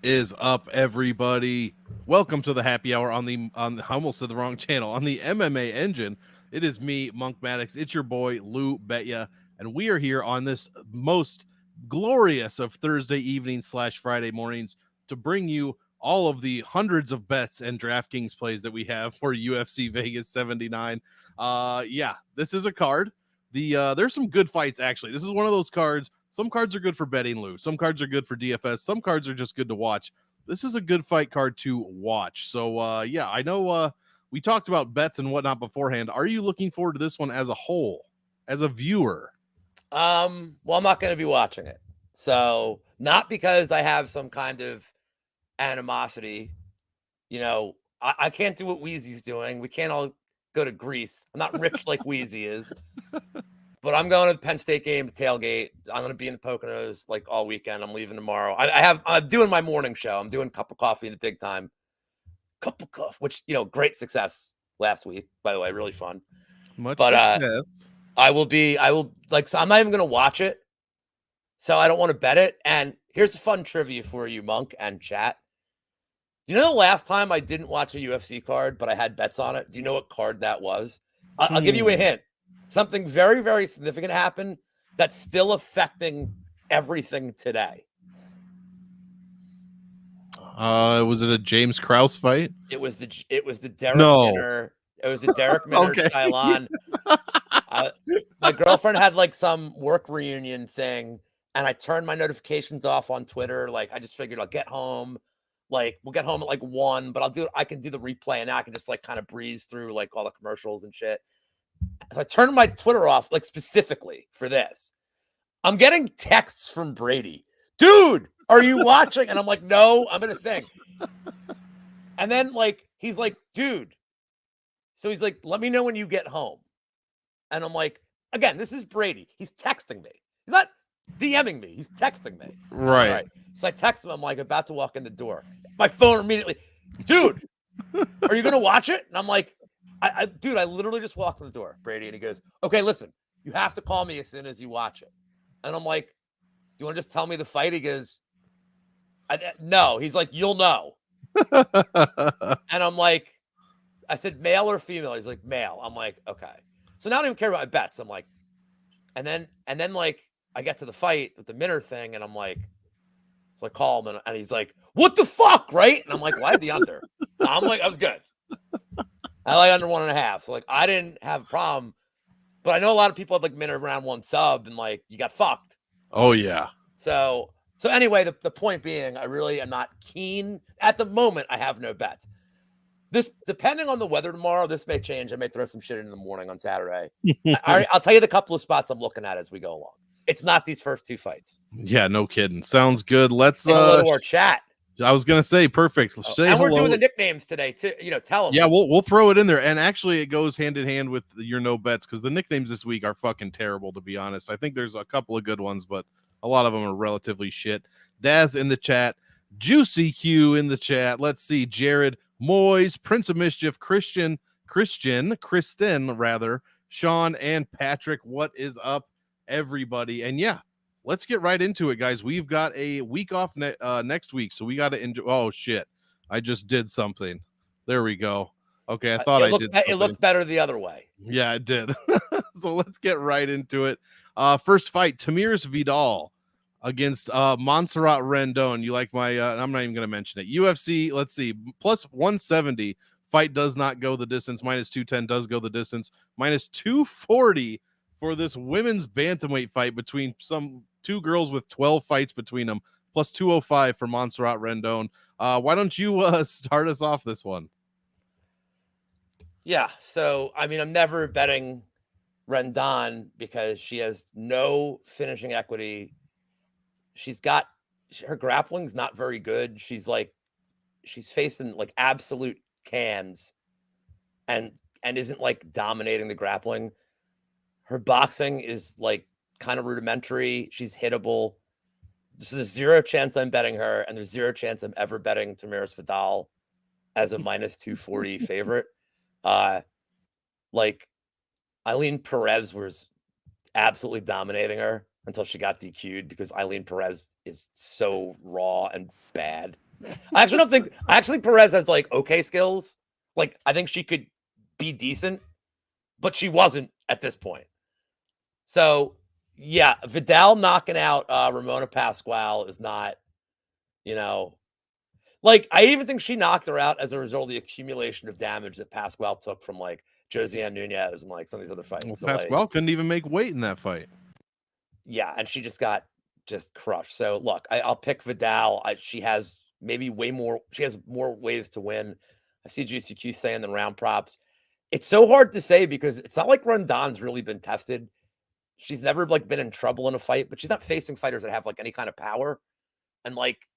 Is up, everybody? Welcome to the happy hour I almost said the wrong channel, on the MMA Engine. It is me, MonkMMATics. It's your boy Lou Betya, and we are here on this most glorious of Thursday evening / Friday mornings to bring you all of the hundreds of bets and DraftKings plays that we have for UFC Vegas 79. Yeah, this is a card. There's some good fights, actually. This is one of those cards. Some cards are good for betting, Lou. Some cards are good for DFS. Some cards are just good to watch. This is a good fight card to watch. So yeah, I know we talked about bets and whatnot beforehand. Are you looking forward to this one as a whole, as a viewer? Well, I'm not going to be watching it. So, not because I have some kind of animosity. I can't do what Wheezy's doing. We can't all go to Greece. I'm not rich like Wheezy is. But I'm going to the Penn State game to tailgate. I'm going to be in the Poconos like all weekend. I'm leaving tomorrow. I'm doing my morning show. I'm doing Cup of Coffee in the big time. Cup of Coffee, which, great success last week, by the way, really fun. Much But success. so I'm not even going to watch it. So I don't want to bet it. And here's a fun trivia for you, Monk and chat. Do you know the last time I didn't watch a UFC card, but I had bets on it? Do you know what card that was? I'll give you a hint. Something very, very significant happened that's still affecting everything today. Was it a James Krause fight? It was the Derek No. Minner. It was the Derek Minner Okay. Shylon. My girlfriend had like some work reunion thing, and I turned my notifications off on Twitter. Like, I just figured I'll get home. Like, we'll get home at like 1, but I can do the replay, and now I can just like kind of breeze through like all the commercials and shit. So I turned my Twitter off, like specifically for this. I'm getting texts from Brady. Dude, are you watching? And I'm like, no, I'm in a thing. And then like, he's like, dude. So he's like, let me know when you get home. And I'm like, again, this is Brady. He's texting me. He's not DMing me. He's texting me. Right. All right. So I text him. I'm like, about to walk in the door. My phone immediately, dude, are you going to watch it? And I'm like, dude, I literally just walked in the door, Brady. And he goes, okay, listen, you have to call me as soon as you watch it. And I'm like, do you want to just tell me the fight? He goes, no. He's like, you'll know. And I'm like, I said, male or female? He's like, male. I'm like, okay. So now I don't even care about my bets. I'm like, and then like I get to the fight with the Minner thing, and I'm like, so I call him, and he's like, what the fuck, right? And I'm like, well, I had the under. So I'm like, I was good. I like under 1.5. So like, I didn't have a problem. But I know a lot of people had like Minner around 1 sub, and like, you got fucked. Oh yeah. So anyway, the point being, I really am not keen at the moment. I have no bets. This, depending on the weather tomorrow, this may change. I may throw some shit in the morning on Saturday. I'll tell you the couple of spots I'm looking at as we go along. It's not these first 2 fights. Yeah, no kidding. Sounds good. Let's say hello to our chat. I was gonna say perfect. Say and we're hello. doing the nicknames today too. Tell them. Yeah, we'll throw it in there. And actually, it goes hand in hand with your no bets because the nicknames this week are fucking terrible. To be honest, I think there's a couple of good ones, but a lot of them are relatively shit. Daz in the chat, Juicy Q in the chat. Let's see, Jared Moyes, Prince of Mischief, Kristen rather, Sean and Patrick. What is up, everybody? And yeah, let's get right into it, guys. We've got a week off next week, so we got to enjoy. Oh shit, I just did something. There we go. Okay, I thought I did. It looked better the other way. Yeah, it did. So let's get right into it. First fight, Tamiris Vidal against Montserrat Rendon. You like my I'm not even going to mention it. UFC, let's see, plus 170. Fight does not go the distance. Minus 210 does go the distance. Minus 240 for this women's bantamweight fight between some 2 girls with 12 fights between them. Plus 205 for Montserrat Rendon. Why don't you start us off this one? Yeah, so I mean, I'm never betting Rendon because she has no finishing equity. Her grappling's not very good. She's facing like absolute cans and isn't like dominating the grappling. Her boxing is like kind of rudimentary. She's hittable. There's a 0 chance I'm betting her, and there's 0 chance I'm ever betting Tamiris Vidal as a minus 240 favorite. Like Eileen Perez was absolutely dominating her until she got DQ'd because Eileen Perez is so raw and bad. I actually don't think. Actually, Perez has like okay skills. Like I think she could be decent, but she wasn't at this point. So yeah, Vidal knocking out Ramona Pascual is not, you know, like I even think she knocked her out as a result of the accumulation of damage that Pascual took from like Josiane Nunez and like some of these other fights. Well, So Pasquale like, couldn't even make weight in that fight. yeah, and she just got crushed. So look, I'll pick Vidal. She has maybe way more. She has more ways to win. I see GCQ saying the round props. It's so hard to say because it's not like Rondon's really been tested. She's never like been in trouble in a fight, but she's not facing fighters that have like any kind of power. And like,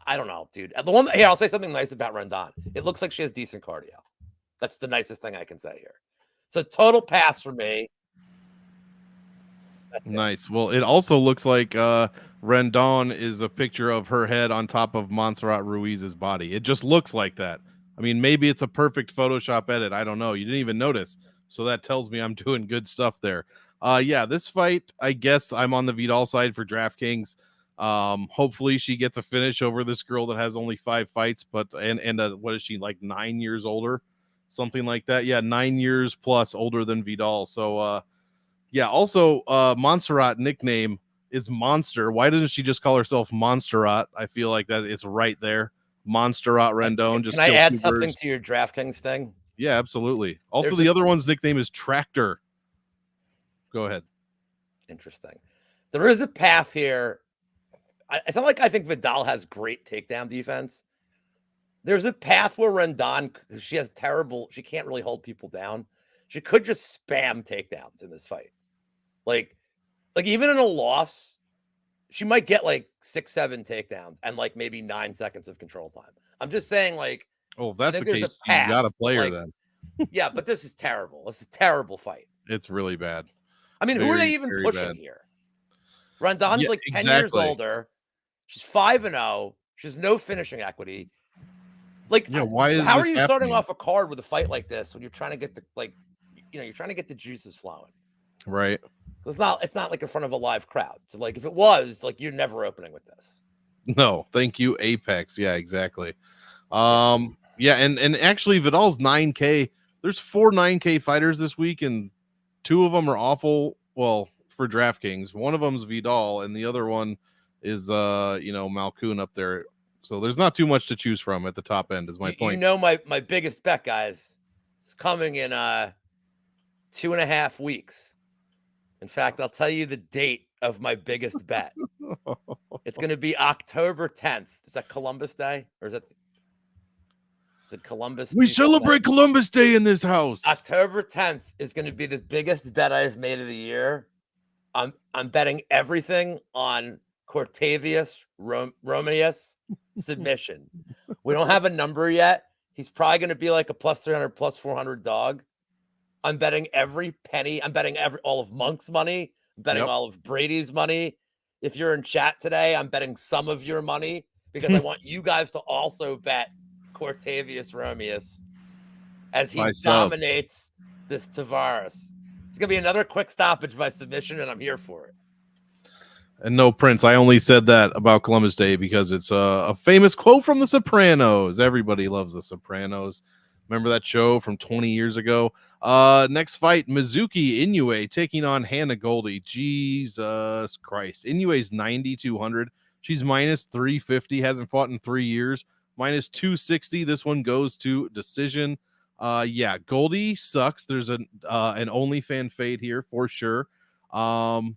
I don't know, dude. The one here, I'll say something nice about Rondon. It looks like she has decent cardio. That's the nicest thing I can say here. So total pass for me. Nice. Well, it also looks like Rendon is a picture of her head on top of Montserrat Ruiz's body. It just looks like that. I mean, maybe it's a perfect Photoshop edit. I don't know. You didn't even notice. So that tells me I'm doing good stuff there. Yeah, this fight, I guess I'm on the Vidal side for DraftKings. Hopefully she gets a finish over this girl that has only 5 fights, but and what is she, like 9 years older? Something like that. Yeah, 9 years plus older than Vidal. So yeah, also Montserrat nickname is Monster. Why doesn't she just call herself Monsterrat? I feel like that it's right there. Monsterrat Rendon, Can just I kill add 2 something birds. to your DraftKings thing? Yeah, absolutely. Also, There's the a other one's nickname is Tractor. Go ahead. interesting. There is a path here. It's not like I think Vidal has great takedown defense. There's a path where Rendon, she has terrible, she can't really hold people down. She could just spam takedowns in this fight. Like even in a loss, she might get like 6, 7 takedowns and like maybe 9 seconds of control time. I'm just saying, like, Oh, if I that's think the there's a case, you got path, to but play her like, then. yeah, but this is terrible. It's a terrible fight. It's really bad. I mean, who are Very, they even very pushing bad. here? Rondon's Yeah, like 10 years exactly. older. She's 5-0. She has no finishing equity. Like, Yeah, why is how are this you starting happening? off a card with a fight like this when you're trying to get the you're trying to get the juices flowing? Right. It's not like in front of a live crowd. So like if it was, like you're never opening with this. No, thank you, Apex. Yeah, exactly. Yeah, and actually Vidal's 9K. There's 4 9K fighters this week, and 2 of them are awful. Well, for DraftKings, one of them's Vidal, and the other one is Malkoun up there. So there's not too much to choose from at the top end. Is my You point. know my biggest bet, guys, is coming in 2.5 weeks. In fact, I'll tell you the date of my biggest bet. It's going to be October 10th. Is that Columbus Day, or is that did Columbus? We celebrate Columbus Day in this house. October 10th is going to be the biggest bet I've made of the year. I'm betting everything on Cortavius Romanius submission. We don't have a number yet. He's probably going to be like a plus 300, plus 400 dog. I'm betting every penny. I'm betting all of Monk's money. I'm betting all of Brady's money. If you're in chat today, I'm betting some of your money because I want you guys to also bet Cortavius Romeus as he dominates this Tavares. It's going to be another quick stoppage by submission, and I'm here for it. And no, Prince, I only said that about Columbus Day because it's a famous quote from The Sopranos. Everybody loves The Sopranos. Remember that show from 20 years ago? Next fight, Mizuki Inoue taking on Hannah Goldie. Jesus Christ. Inoue's 9,200. She's minus 350. Hasn't fought in 3 years. Minus 260. This one goes to decision. Yeah, Goldie sucks. There's an OnlyFan fade here for sure. And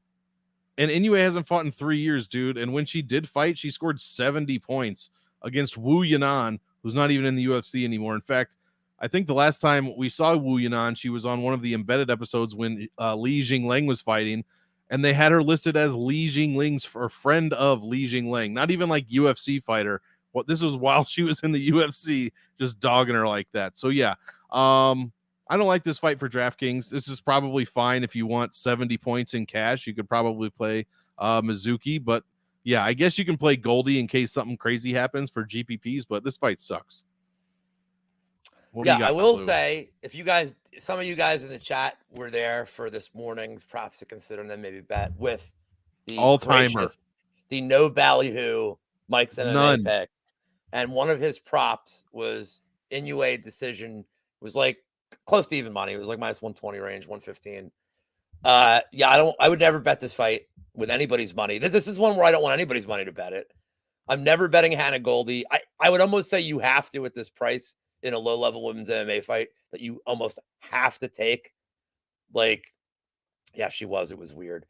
Inoue hasn't fought in 3 years, dude. And when she did fight, she scored 70 points against Wu Yanan, who's not even in the UFC anymore. In fact, I think the last time we saw Wu Yanan, she was on one of the embedded episodes when Li Jingleng was fighting, and they had her listed as Li Jingling's friend of Li Jingleng, not even like UFC fighter. What this was while she was in the UFC, just dogging her like that. So yeah, I don't like this fight for DraftKings. This is probably fine if you want 70 points in cash. You could probably play Mizuki, but yeah, I guess you can play Goldie in case something crazy happens for GPPs. But this fight sucks. Yeah, I will say, if you guys, some of you guys in the chat were there for this morning's props to consider, and then maybe bet with the all-timer, the no ballyhoo Mike's MMA None. picks, and one of his props was Inoue decision. It was like close to even money. It was like minus 120 range, 115. Yeah, I would never bet this fight with anybody's money. This is one where I don't want anybody's money to bet it. I'm never betting Hannah Goldie. I would almost say you have to at this price in a low-level women's MMA fight that you almost have to take. Like, yeah, she was. It was weird.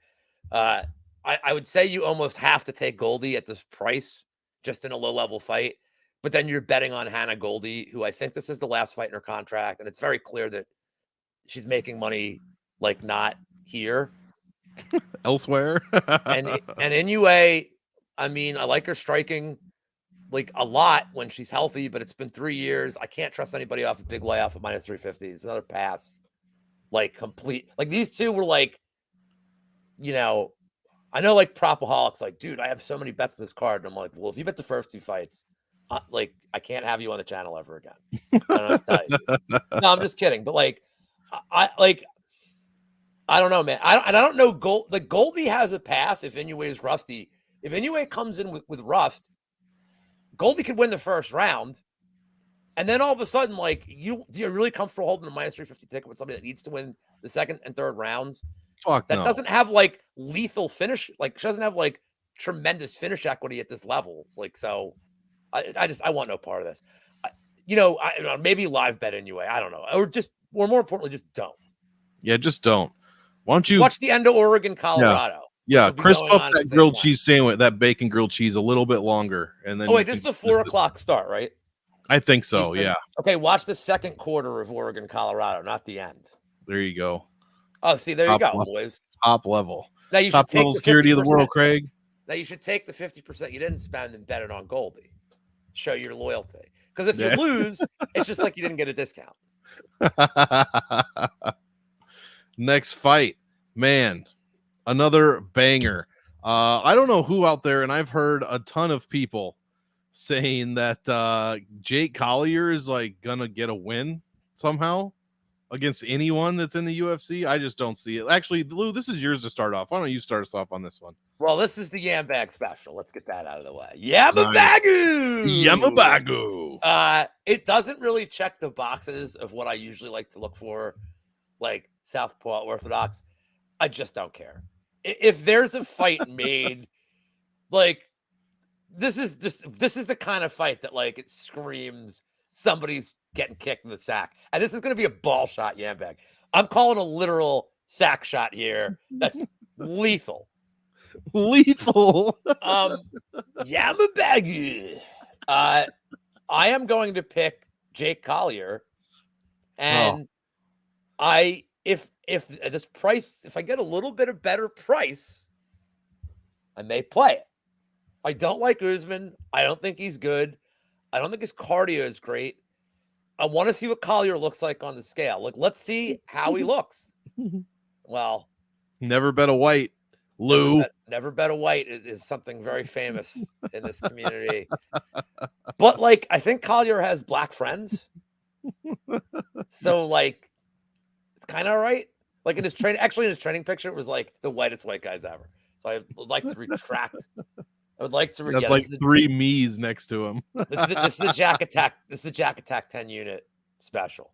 I would say you almost have to take Goldie at this price just in a low-level fight. But then you're betting on Hannah Goldie, who I think this is the last fight in her contract. And it's very clear that she's making money, like, not here. Elsewhere. and Inoue, I mean, I like her striking like a lot when she's healthy, but it's been 3 years. I can't trust anybody off a big layoff at minus 350. It's another pass. Like complete. Like these two were like, you know, I know like Propaholics, like, dude, I have so many bets in this card. And I'm like, well, if you bet the first 2 fights, like I can't have you on the channel ever again. I don't know what to tell you. No, I'm just kidding. But like, I don't know, man. I don't know. Goldie has a path if Inoue is rusty. If Inoue comes in with rust, Goldie could win the first round. And then all of a sudden, like, you're really comfortable holding a minus 350 ticket with somebody that needs to win the second and third rounds. Fuck that no. Doesn't have like lethal finish. Like, she doesn't have like tremendous finish equity at this level. Like, so I want no part of this. Maybe live bet Inoue. I don't know. Or more importantly, just don't. Yeah, just don't. Why don't you watch the end of Oregon, Colorado? Yeah, crisp up that grilled cheese sandwich, that bacon grilled cheese a little bit longer. And then this is a 4 o'clock start, right? I think so, yeah. Okay, watch the second quarter of Oregon, Colorado, not the end. There you go. Oh, see, there you go, boys. Top level. Now you top should take level security of the world, Craig. Now you should take the 50% you didn't spend and bet it on Goldie. Show your loyalty. Because if you lose, it's just like you didn't get a discount. Next fight, man, another banger. I don't know who out there, and I've heard a ton of people saying that Jake Collier is like gonna get a win somehow against anyone that's in the UFC. I just don't see it. Actually, Lou, this is yours to start off. Why don't you start us off on this one? Well, this is the Yam Bag special. Let's get that out of the way. Yamabagu! Yamabagu! It doesn't really check the boxes of what I usually like to look for, like Southpaw Orthodox. I just don't care. If there's a fight made, like, this is the kind of fight that, like, it screams somebody's getting kicked in the sack. And this is going to be a ball shot, Yambag. I'm calling a literal sack shot here. That's lethal. Lethal. Yamabag. I am going to pick Jake Collier. And if this price, if I get a little bit of better price, I may play it. I don't like Usman. I don't think he's good. I don't think his cardio is great. I want to see what Collier looks like on the scale. Like, let's see how he looks. Well, never bet a white, Lou. Never bet a white is something very famous in this community. But, like, I think Collier has black friends. So, like, it's kind of all right. Like, in his training picture, it was like the whitest white guys ever. So I would like to retract. I would like to. That's like 3 me's next to him. This is a Jack Attack. This is a Jack Attack 10 unit special.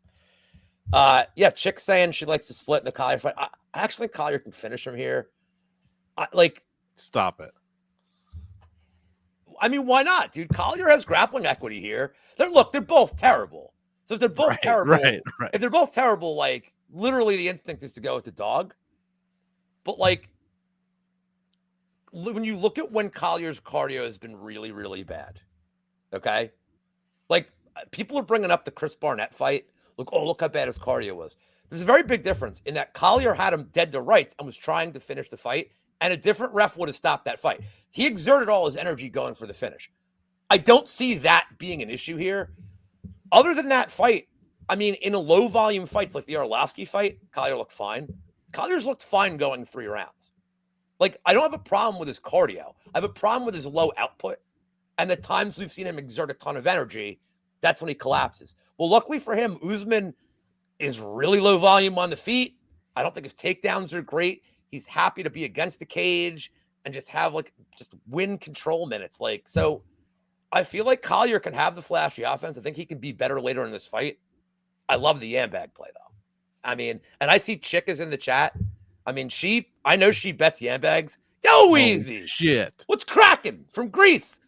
Yeah, Chick saying she likes to split in the Collier fight. I actually think Collier can finish him here. Stop it. I mean, why not, dude? Collier has grappling equity here. They're both terrible. So if they're both terrible, if they're both terrible, like, literally the instinct is to go with the dog. But, like, when you look at when Collier's cardio has been really, really bad, okay? Like, people are bringing up the Chris Barnett fight. Look how bad his cardio was. There's a very big difference in that Collier had him dead to rights and was trying to finish the fight, and a different ref would have stopped that fight. He exerted all his energy going for the finish. I don't see that being an issue here. Other than that fight, I mean, in a low-volume fights like the Arlovsky fight, Collier looked fine. Collier's looked fine going 3 rounds. Like, I don't have a problem with his cardio. I have a problem with his low output. And the times we've seen him exert a ton of energy, that's when he collapses. Well, luckily for him, Usman is really low volume on the feet. I don't think his takedowns are great. He's happy to be against the cage and just have, like, just win control minutes. Like, so I feel like Collier can have the flashy offense. I think he can be better later in this fight. I love the Yambag play, though. I mean, and I see Chick is in the chat. I mean, I know she bets Yambags. Yo, Easy. Shit. What's cracking from Greece?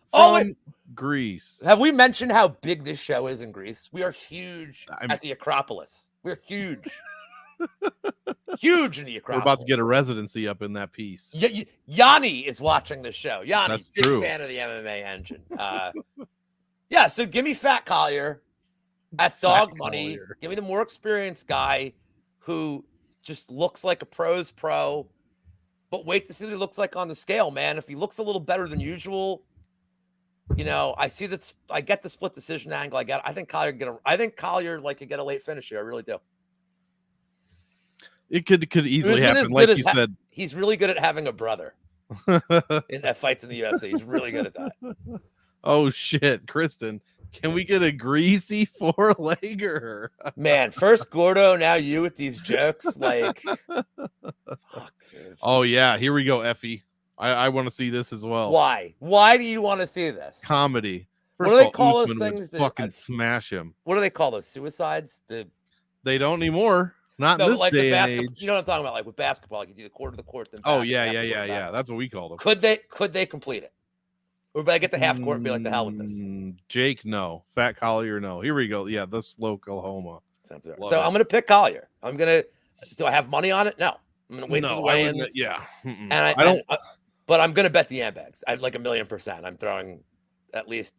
Greece. Have we mentioned how big this show is in Greece? We are huge at the Acropolis. We're huge. Huge in the Acropolis. We're about to get a residency up in that piece. Yanni is watching the show. Yanni, That's big true. fan of the MMA engine. Yeah, so give me Fat Collier at dog money. Collier. Give me the more experienced guy who just looks like a pro's pro. But wait to see what he looks like on the scale, man. If he looks a little better than usual, you know, I see that. I get the split decision angle. I think Collier could get a late finish here. I really do. It could easily happen, like you said. He's really good at having a brother in that fights in the UFC. He's really good at that. Oh shit, Kristen, can we get a greasy 4-legger? Man, first Gordo, now you with these jokes. Like, fuck, dude. Oh yeah, here we go, Effie. I want to see this as well. Why? Why do you want to see this? Comedy. What do they call those things? Fucking smash him. What do they call those? Suicides? They don't anymore. Not in this like day and age. You know what I'm talking about? Like with basketball, like you do the court to the court. Then yeah. That's what we called them. Could they complete it? Or I get the half court and be like, the hell with this? Jake, no. Fat Collier, no. Here we go. Yeah, this Oklahoma. Sounds right. So I'm gonna pick Collier. Do I have money on it? No. I'm gonna wait till the weigh-ins. Yeah. And I don't. But I'm gonna bet the Ambags. I have like 1,000,000%. I'm throwing at least.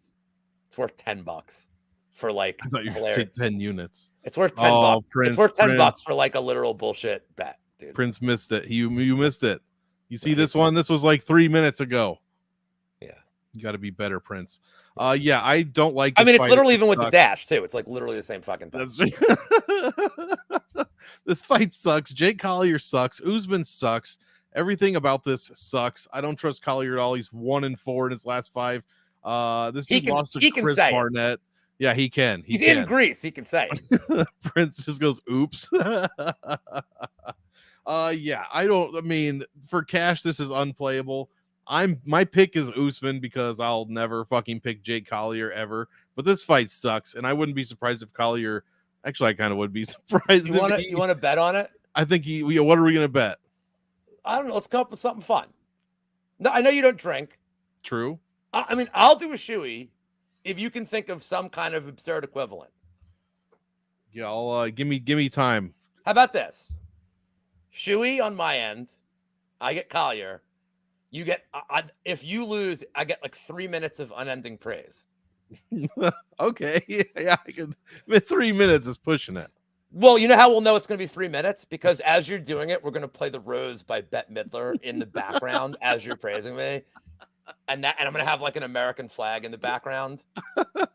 It's worth $10 for like. I thought you were going to say 10 units. It's worth $10. Prince, it's worth $10 for like a literal bullshit bet, dude. Prince missed it. You missed it. You see this one? This was like 3 minutes ago. Yeah. You got to be better, Prince. Yeah, I don't like. It's literally even with the dash too. It's like literally the same fucking thing. This fight sucks. Jake Collier sucks. Usman sucks. Everything about this sucks. I don't trust Collier at all. He's 1-4 in his last 5. This dude lost to Chris Barnett. Yeah, he can. He's in Greece. He can say it. Prince just goes, oops. Yeah, I mean, for cash, this is unplayable. My pick is Usman because I'll never fucking pick Jake Collier ever. But this fight sucks, and I wouldn't be surprised if Collier. Actually, I kind of would be surprised. You want to bet on it? I think what are we gonna bet? I don't know. Let's come up with something fun. No, I know you don't drink. True. I mean, I'll do a shoey if you can think of some kind of absurd equivalent. Yeah, I'll give me time. How about this? Shoey on my end. I get Collier. You get if you lose, I get like 3 minutes of unending praise. Okay. Yeah, I can. 3 minutes is pushing it. Well, you know how we'll know it's going to be 3 minutes? Because as you're doing it, we're going to play The Rose by Bette Midler in the background as you're praising me. And I'm going to have like an American flag in the background.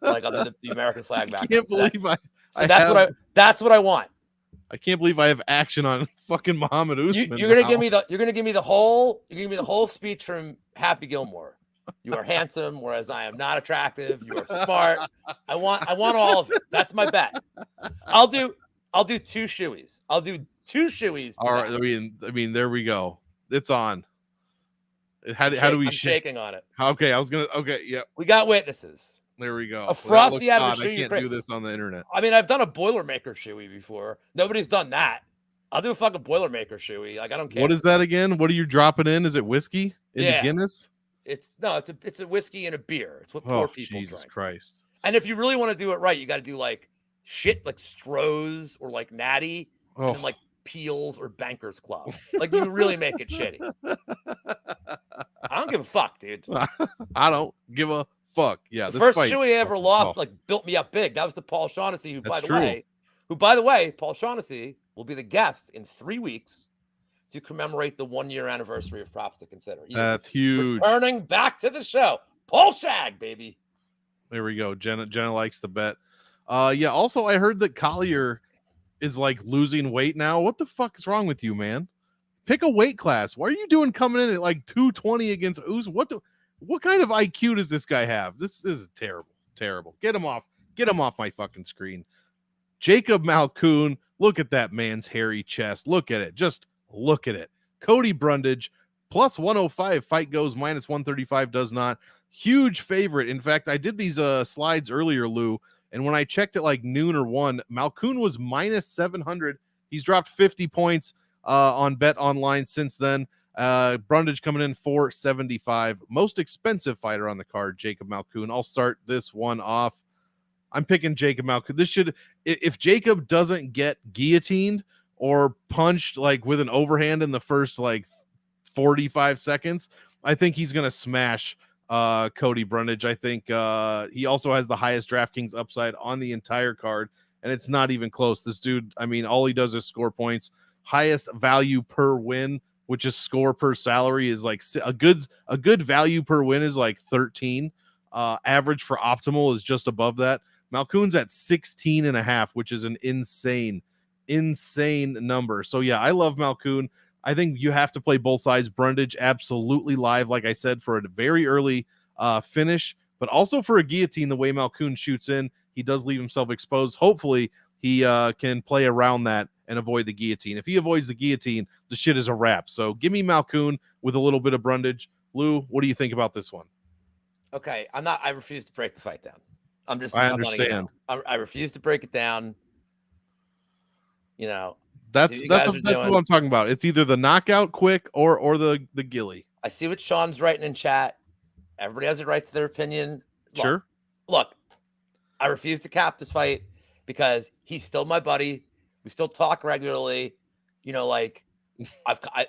Like I'll do the American flag background. I can't believe that's what I want. I can't believe I have action on fucking Muhammad Usman. You're going to give me the whole speech from Happy Gilmore. You are handsome, whereas I am not attractive. You are smart. I want all of it. That's my bet. I'll do 2 shoeys. I'll do 2 shoeys. All right. I mean, there we go. It's on. How do we? I'm shaking on it. Okay, Okay, yeah. We got witnesses. There we go. A frosty out of a shoe. I can't do this on the internet. I mean, I've done a Boilermaker shoey before. Nobody's done that. I'll do a fucking Boilermaker shoey. Like I don't care. What is that again? What are you dropping in? Is it whiskey? Is it Guinness? It's a whiskey and a beer. It's what poor people drink. Jesus Christ. And if you really want to do it right, you got to do like shit like Stroh's or like Natty and then like Peels or Bankers Club. Like you really make it shitty. I don't give a fuck, dude. I don't give a fuck. Yeah, the first shoey I ever lost like built me up big. That was to Paul Shaughnessy, who by the way, Paul Shaughnessy will be the guest in 3 weeks to commemorate the 1-year anniversary of Props to Consider. That's huge. Returning back to the show. Paul Shag, baby. There we go. Jenna likes the bet. Yeah, also I heard that Collier is like losing weight now. What the fuck is wrong with you, man? Pick a weight class. What are you doing coming in at like 220 against Usman? What kind of IQ does this guy have? This is terrible. Get him off my fucking screen. Jacob Malkoon, look at that man's hairy chest. Look at it. Just look at it. Cody Brundage, plus 105. Fight goes minus 135 does not. Huge favorite. In fact, I did these slides earlier, Lou, and when I checked at like noon or 1, Malkoun was minus 700. He's dropped 50 points on Bet Online since then. Brundage coming in 475. Most expensive fighter on the card, Jacob Malkoun. I'll start this one off. I'm picking Jacob Malkoun. This should, if Jacob doesn't get guillotined or punched like with an overhand in the first like 45 seconds, I think he's going to smash Cody Brundage. I think he also has the highest DraftKings upside on the entire card, and it's not even close. This dude, I mean, all he does is score points. Highest value per win, which is score per salary, is like a good value per win is like 13. Average for optimal is just above that. Malkoun's at 16.5, which is an insane number. So yeah, I love Malkoun. I think you have to play both sides. Brundage absolutely live, like I said, for a very early finish, but also for a guillotine. The way Malkoun shoots in, he does leave himself exposed. Hopefully he can play around that and avoid the guillotine. If he avoids the guillotine, the shit is a wrap. So give me Malkoun with a little bit of Brundage. Lou, what do you think about this one? Okay, I refuse to break the fight down. I understand. I refuse to break it down. You know, that's what I'm talking about. It's either the knockout quick or the gilly. I see what Sean's writing in chat. Everybody has a right to their opinion. Look, I refuse to cap this fight because he's still my buddy. We still talk regularly. You know, like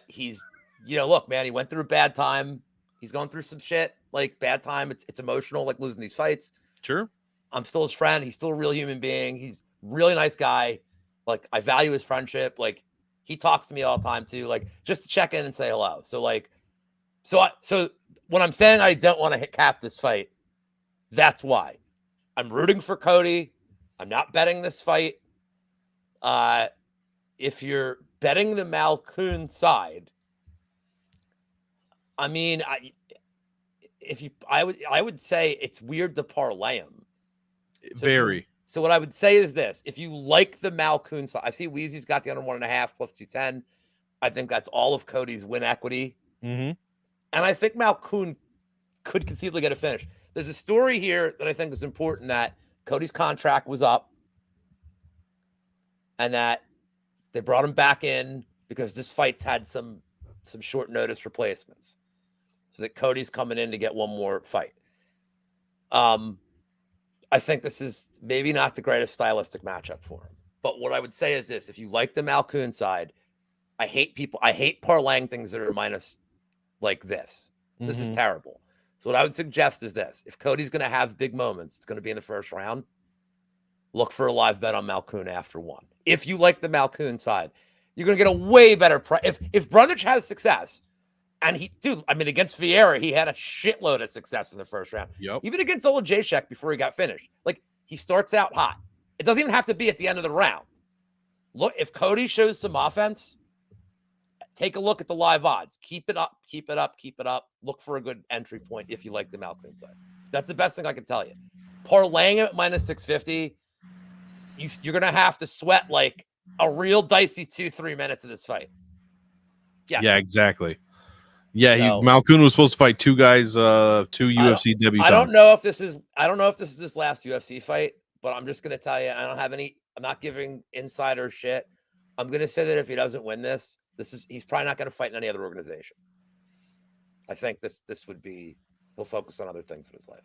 he's, you know, look, man, he went through a bad time. He's going through some shit, like bad time. It's emotional, like losing these fights. Sure. I'm still his friend. He's still a real human being. He's a really nice guy. Like, I value his friendship. Like, he talks to me all the time too, like just to check in and say hello. So like, so when I'm saying I don't want to cap this fight, that's why. I'm rooting for Cody. I'm not betting this fight. If you're betting the Malkoun side, I mean, I would say it's weird to parlay him. So what I would say is this: if you like the Malkoun side, I see Weezy's got the under 1.5 plus 210. I think that's all of Cody's win equity. Mm-hmm. And I think Malkoun could conceivably get a finish. There's a story here that I think is important, that Cody's contract was up and that they brought him back in because this fight's had some short notice replacements. So that Cody's coming in to get one more fight. I think this is maybe not the greatest stylistic matchup for him. But what I would say is this: if you like the Malkoun side, I hate parlaying things that are minus like this. Mm-hmm. This is terrible. So what I would suggest is this: if Cody's going to have big moments, it's going to be in the first round. Look for a live bet on Malkoun after 1. If you like the Malkoun side, you're going to get a way better price. If Brundage has success, and against Vieira, he had a shitload of success in the first round. Yep. Even against Olajaychuk before he got finished. Like, he starts out hot. It doesn't even have to be at the end of the round. Look, if Cody shows some offense, take a look at the live odds. Keep it up. Look for a good entry point if you like the Malkoun side. That's the best thing I can tell you. Parlaying it at minus 650, you're going to have to sweat like a real dicey 2-3 minutes of this fight. Yeah, exactly. Yeah, Malkoun was supposed to fight two guys, two UFC debutants. I don't know if this is his last UFC fight, but I'm just gonna tell you, I'm not giving insider shit. I'm gonna say that if he doesn't win this, he's probably not gonna fight in any other organization. I think he'll focus on other things in his life.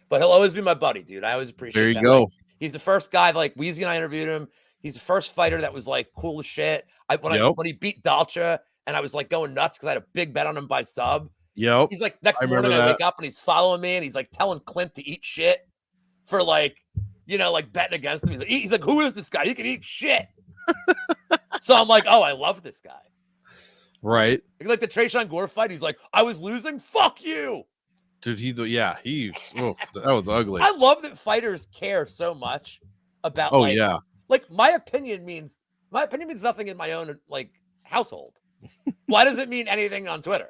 But he'll always be my buddy, dude. I always appreciate that. There you go. Like, he's the first guy, like Weezy and I interviewed him. He's the first fighter that was like cool as shit. When he beat Dalcha, and I was like going nuts because I had a big bet on him by sub. Yep. He's like, next morning I wake up and he's following me and he's like telling Clint to eat shit for like, you know, like betting against him. He's like, who is this guy? He can eat shit. So I'm like, oh, I love this guy. Right. Like the Trayshawn Gore fight. He's like, I was losing. Fuck you. Dude, that was ugly. I love that fighters care so much about like my opinion means nothing in my own like household. Why does it mean anything on Twitter?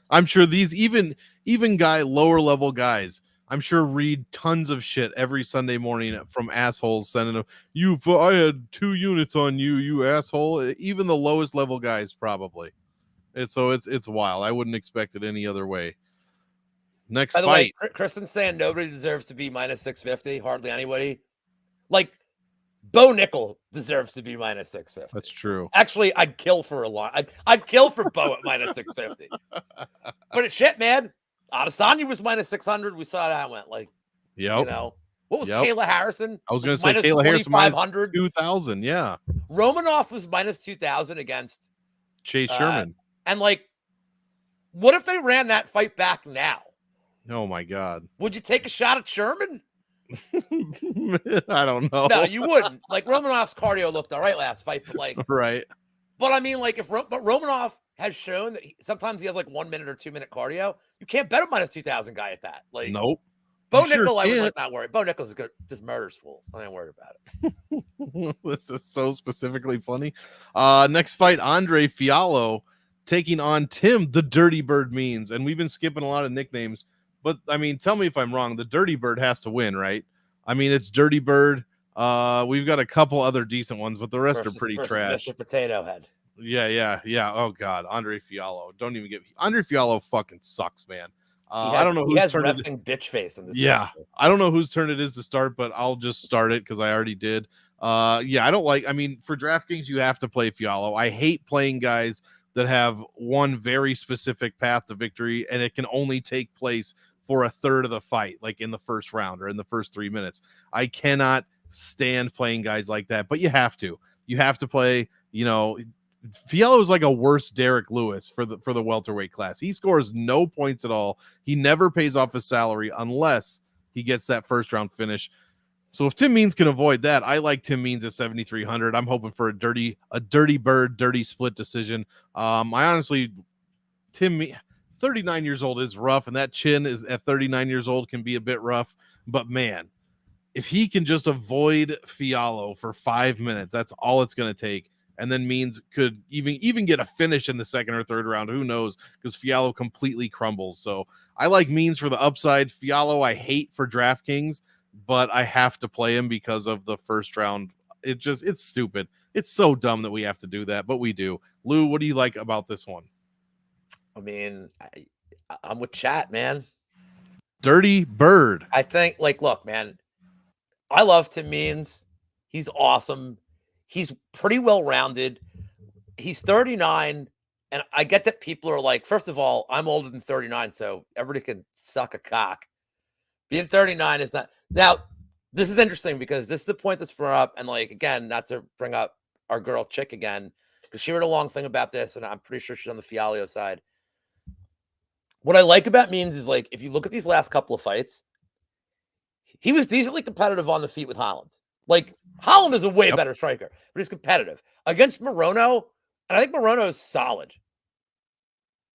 I'm sure these even lower level guys I'm sure read tons of shit every Sunday morning from assholes sending them, I had 2 units on you, you asshole. Even the lowest level guys probably. It's wild. I wouldn't expect it any other way. Next By the fight. way, Kristen's saying nobody deserves to be minus 650. Hardly anybody. Like, Bo Nickel deserves to be minus 650. That's true. Actually, I'd kill for a lot. I'd kill for Bo at minus 650. But it's shit, man. Adesanya was minus 600. We saw that went. Like, Yep. you know, what was Yep. Kayla Harrison? I was going to say Minus Kayla Harrison minus 2,500. 2,000. Yeah. Romanov was minus 2,000 against Chase Sherman. And like, what if they ran that fight back now? Oh my God. Would you take a shot at Sherman? I don't know. No, you wouldn't. Like, Romanov's cardio looked all right last fight, but like, right. But I mean, like, but Romanov has shown that sometimes he has like 1 minute or 2 minute cardio. You can't bet a minus 2,000 guy at that. Like, nope. Bo Nickel, I would like not worry. Bo Nickel's good, just murders fools. I ain't worried about it. This is so specifically funny. Next fight, Andre Fiallo taking on Tim the Dirty Bird Means, and we've been skipping a lot of nicknames. But I mean, tell me if I'm wrong. The Dirty Bird has to win, right? I mean, it's Dirty Bird. We've got a couple other decent ones, but the rest are pretty trash. Mr. Potato Head. Yeah. Oh God, Andre Fiallo. Don't even get Andre Fiallo. Fucking sucks, man. I don't know whose turn it is. Bitch face in this. Yeah, I don't know whose turn it is to start, but I'll just start it because I already did. Yeah, I don't like. I mean, for DraftKings, you have to play Fiallo. I hate playing guys that have one very specific path to victory, and it can only take place for a third of the fight, like in the first round or in the first 3 minutes. I cannot stand playing guys like that, but you have to. You have to play. You know, Fiallo is like a worse Derek Lewis for the welterweight class. He scores no points at all. He never pays off his salary unless he gets that first round finish. So if Tim Means can avoid that, I like Tim Means at 7,300. I'm hoping for a dirty bird, dirty split decision. I honestly, 39 years old is rough, and that chin is at 39 years old can be a bit rough. But man, if he can just avoid Fiallo for 5 minutes, that's all it's going to take. And then Means could even get a finish in the second or third round. Who knows? Because Fiallo completely crumbles. So I like Means for the upside. Fiallo I hate for DraftKings, but I have to play him because of the first round. It's stupid. It's so dumb that we have to do that, but we do. Lou, what do you like about this one? I mean, I'm with chat, man. Dirty Bird. I think, like, look, man, I love Tim Means. He's awesome. He's pretty well-rounded. He's 39, and I get that people are like, first of all, I'm older than 39, so everybody can suck a cock. Being 39 is not. Now, this is interesting because this is the point that's brought up, and like, again, not to bring up our girl Chick again, because she wrote a long thing about this, and I'm pretty sure she's on the Fiallo side. What I like about Means is, like, if you look at these last couple of fights, he was decently competitive on the feet with Holland. Like, Holland is a way better striker, but he's competitive. Against Morono, and I think Morono is solid.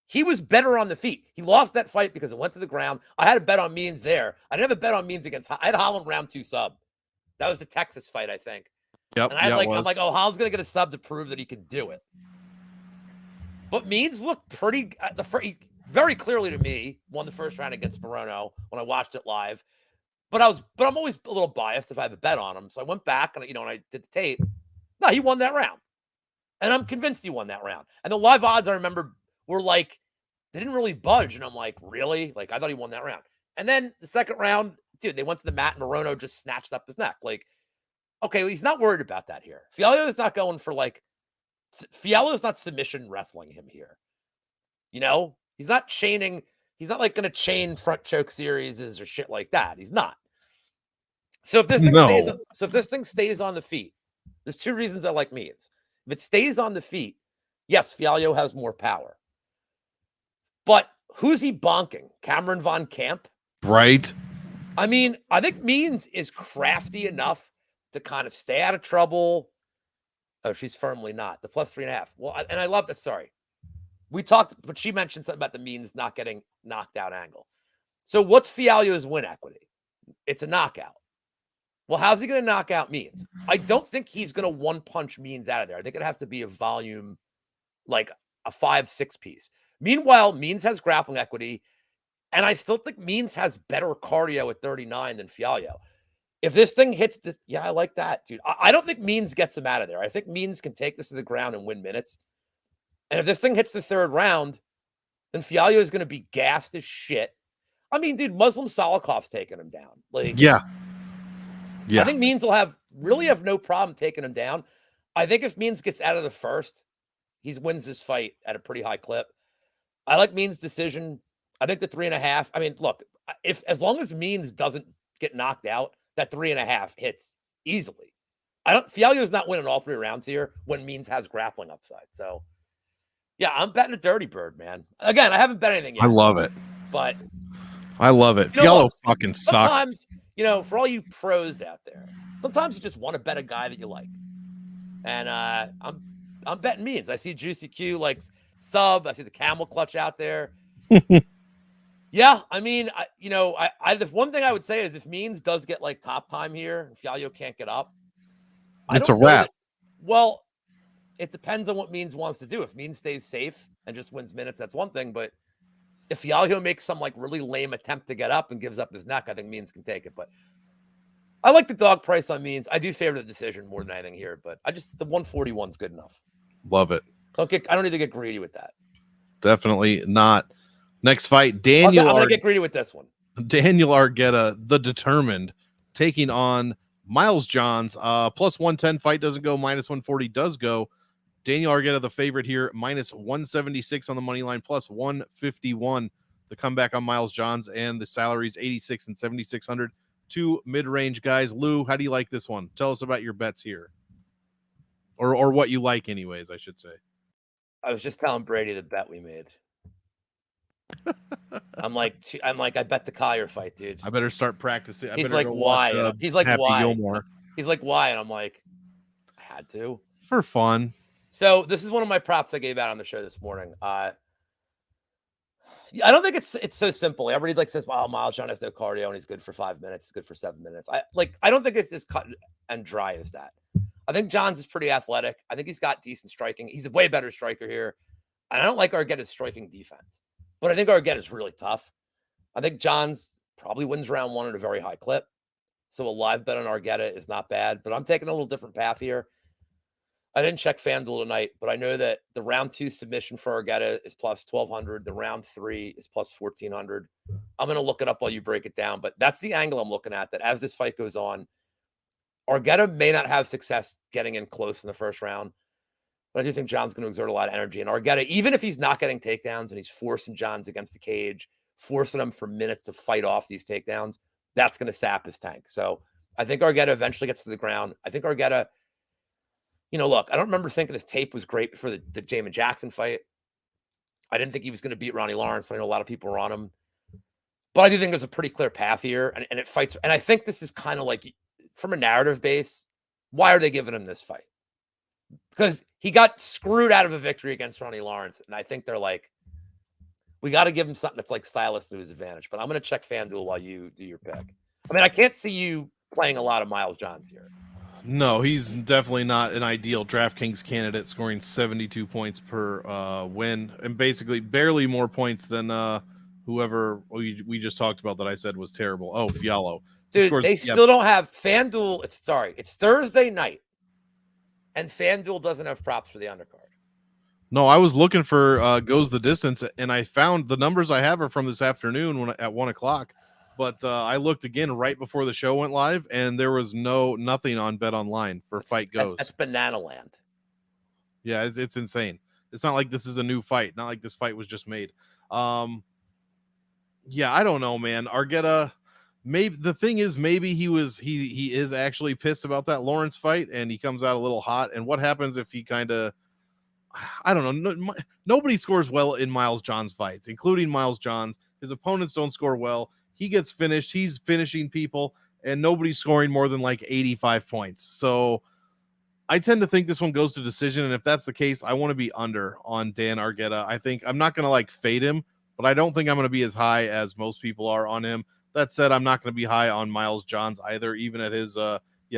He was better on the feet. He lost that fight because it went to the ground. I had a bet on Means there. I didn't have a bet on Means against. I had Holland round 2 sub. That was the Texas fight, I think. Yep. And I'm like, oh, Holland's gonna get a sub to prove that he can do it. But Means looked pretty. Very clearly to me, won the first round against Morono when I watched it live. But I'm always a little biased if I have a bet on him. So I went back and, when I did the tape, no, he won that round. And I'm convinced he won that round. And the live odds, I remember, were like, they didn't really budge. And I'm like, really? Like, I thought he won that round. And then the second round, dude, they went to the mat and Morono just snatched up his neck. Like, okay, well, he's not worried about that here. Fiallo is not going for Fiallo is not submission wrestling him here. He's not chaining. He's not like going to chain front choke series or shit like that. He's not. So if this thing stays on the feet, there's 2 reasons I like Means. If it stays on the feet, yes, Fiallo has more power. But who's he bonking? Cameron Von Camp? Right. I mean, I think Means is crafty enough to kind of stay out of trouble. Oh, she's firmly not. The plus 3.5. Well, and I love this. Sorry. We talked, but she mentioned something about the Means not getting knocked out angle. So what's Fiallo's win equity? It's a knockout. Well, how's he going to knock out Means? I don't think he's going to one-punch Means out of there. I think it has to be a volume, like a 5-6 piece. Meanwhile, Means has grappling equity, And I still think Means has better cardio at 39 than Fialho. If this thing hits the, I like that, dude. I don't think Means gets him out of there. I think Means can take this to the ground and win minutes. And if this thing hits the third round, then Fialho is going to be gassed as shit. I mean, dude, Muslim Salikov's taking him down. Like, yeah. I think Means will have no problem taking him down. I think if Means gets out of the first, he wins this fight at a pretty high clip. I like Means' decision. I think the 3.5. I mean, look, as long as Means doesn't get knocked out, that 3.5 hits easily. Fialho's not winning all 3 rounds here when Means has grappling upside. So, yeah, I'm betting a dirty bird, man. Again, I haven't bet anything yet. I love it. But I love it. Fialho fucking sucks. Sometimes, for all you pros out there, sometimes you just want to bet a guy that you like. And I'm betting Means. I see Juicy Q like sub. I see the camel clutch out there. Yeah, I mean, the one thing I would say is if Means does get like top time here, if Fialho can't get up, it's a wrap. Well, it depends on what Means wants to do. If Means stays safe and just wins minutes, that's one thing. But if Fialho makes some like really lame attempt to get up and gives up his neck, I think Means can take it. But I like the dog price on Means. I do favor the decision more than anything here, but the 141 is good enough. Love it. I don't need to get greedy with that. Definitely not. Next fight, Daniel. I'm going to get greedy with this one. Daniel Argueta, the determined, taking on Miles Johns. Plus 110 fight doesn't go. Minus 140 does go. Daniel Argueta, the favorite here, minus 176 on the money line, plus 151. The comeback on Miles Johns, and the salaries 86 and 7,600. 2 mid-range guys. Lou, how do you like this one? Tell us about your bets here, or what you like, anyways. I should say. I was just telling Brady the bet we made. I'm like, I bet the Collier fight, dude. I better start practicing. He's like, why? He's like, why? Gilmore. He's like, why? And I'm like, I had to. For fun. So this is one of my props I gave out on the show this morning. I don't think it's so simple. Everybody like says, "Wow, Miles John has no cardio and he's good for 5 minutes. He's good for 7 minutes." I don't think it's as cut and dry as that. I think Johns is pretty athletic. I think he's got decent striking. He's a way better striker here. And I don't like Argueta's striking defense, but I think Argueta's really tough. I think Johns probably wins round 1 at a very high clip. So a live bet on Argueta is not bad, but I'm taking a little different path here. I didn't check FanDuel tonight, but I know that the round 2 submission for Argueta is plus 1,200. The round 3 is plus 1,400. I'm going to look it up while you break it down, but that's the angle I'm looking at, that as this fight goes on, Argueta may not have success getting in close in the first round, but I do think John's going to exert a lot of energy. And Argueta, even if he's not getting takedowns and he's forcing Johns against the cage, forcing him for minutes to fight off these takedowns, that's going to sap his tank. So I think Argueta eventually gets to the ground. I think Argueta, look, I don't remember thinking his tape was great before the Jamin Jackson fight. I didn't think he was going to beat Ronnie Lawrence, but I know a lot of people were on him. But I do think there's a pretty clear path here, and it fights. And I think this is kind of like, from a narrative base, why are they giving him this fight? Because he got screwed out of a victory against Ronnie Lawrence, and I think they're like, we got to give him something that's like stylist to his advantage. But I'm going to check FanDuel while you do your pick. I mean, I can't see you playing a lot of Miles Johns here. No, he's definitely not an ideal DraftKings candidate, scoring 72 points per win, and basically barely more points than whoever we just talked about that I said was terrible. Oh, Fialho. Dude, they still don't have FanDuel. It's Thursday night, and FanDuel doesn't have props for the undercard. No, I was looking for Goes the Distance, and I found the numbers I have are from this afternoon at 1 o'clock. But I looked again right before the show went live, and there was nothing on Bet Online for Fight Goes. That's banana land. Yeah, it's insane. It's not like this is a new fight. Not like this fight was just made. Yeah, I don't know, man. Argueta, maybe the thing is, maybe he is actually pissed about that Lawrence fight, and he comes out a little hot. And what happens if he kind of, I don't know. Nobody scores well in Miles Johns fights, including Miles Johns. His opponents don't score well. He gets finished. He's finishing people, and nobody's scoring more than like 85 points. So I tend to think this one goes to decision. And if that's the case, I want to be under on Dan Argueta. I think I'm not going to like fade him, but I don't think I'm going to be as high as most people are on him. That said, I'm not going to be high on Miles Johns either, even at his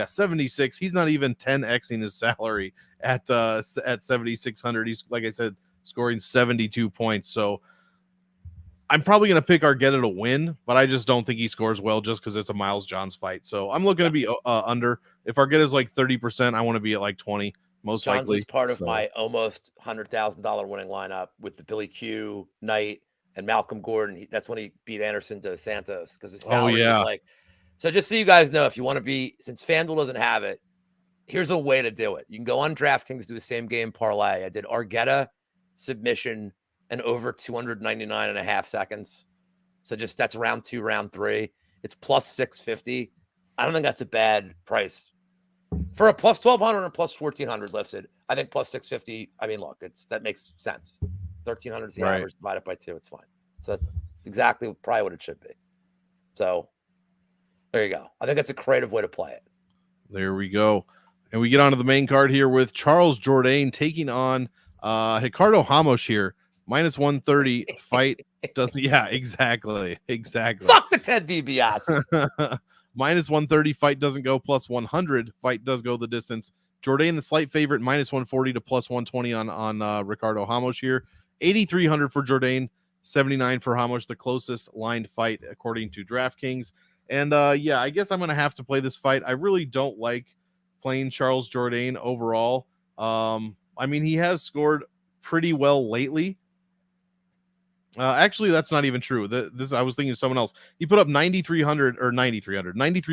76. He's not even 10xing his salary at 7,600. He's, like I said, scoring 72 points. So I'm probably going to pick Argueta to win, but I just don't think he scores well just because it's a Miles Johns fight. So I'm looking to be under. If Argueta's like 30%, I want to be at like 20, most Johns was likely. part of my almost $100,000 winning lineup with the Billy Q, Knight, and Malcolm Gordon. That's when he beat Anderson dos Santos because his salary was like. So just so you guys know, if you want to be, since FanDuel doesn't have it, here's a way to do it. You can go on DraftKings, do a same game parlay. I did Argueta submission and over 299.5 seconds. So just that's round 2, round 3. It's plus 650. I don't think that's a bad price. For a plus 1,200 and plus 1,400 lifted, I think plus 650. I mean, look, that makes sense. 1,300 is the average, divided by 2. It's fine. So that's exactly probably what it should be. So there you go. I think that's a creative way to play it. There we go. And we get onto the main card here with Charles Jourdain taking on Ricardo Ramos here. Minus 130 fight doesn't. Yeah, exactly. Fuck the Ted DiBiase. Minus 130 fight doesn't go. Plus 100 fight does go the distance. Jourdain the slight favorite. Minus 140 to plus 120 on Ricardo Ramos here. 8,300 for Jourdain. 79 for Ramos. The closest lined fight according to DraftKings. And yeah, I guess I'm gonna have to play this fight. I really don't like playing Charles Jourdain overall. I mean, he has scored pretty well lately. Actually, that's not even true. This I was thinking of someone else. He put up 93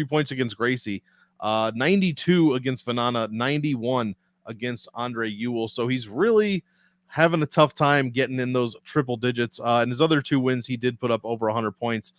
points against Gracie, 92 against Vanana, 91 against Andre Ewell. So he's really having a tough time getting in those triple digits. And his other 2 wins, he did put up over 100 points.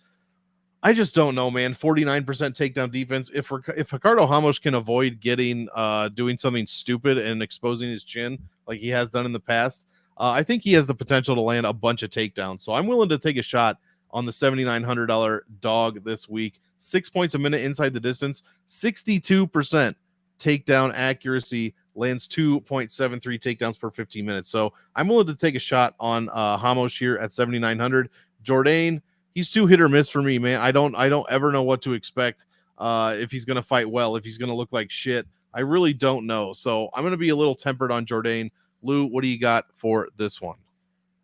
I just don't know, man. 49% takedown defense. If Ricardo Ramos can avoid getting doing something stupid and exposing his chin like he has done in the past, I think he has the potential to land a bunch of takedowns. So I'm willing to take a shot on the $7,900 dog this week. 6 points a minute inside the distance, 62% takedown accuracy, lands 2.73 takedowns per 15 minutes. So I'm willing to take a shot on Ramos here at 7,900. Jourdain, he's too hit or miss for me, man. I don't ever know what to expect if he's going to fight well, if he's going to look like shit. I really don't know. So I'm going to be a little tempered on Jourdain. Lou, what do you got for this one?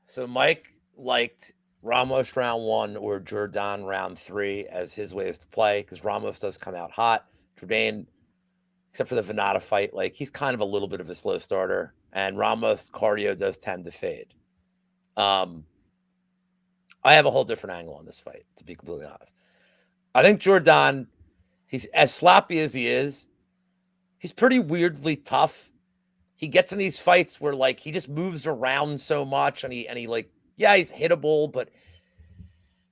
So Mike liked Ramos round 1 or Jourdain round 3 as his ways to play because Ramos does come out hot. Jourdain, except for the Venata fight, like he's kind of a little bit of a slow starter, and Ramos cardio does tend to fade. I have a whole different angle on this fight, to be completely honest. I think Jourdain, he's as sloppy as he is, he's pretty weirdly tough. He gets in these fights where like he just moves around so much and he like, yeah, he's hittable, but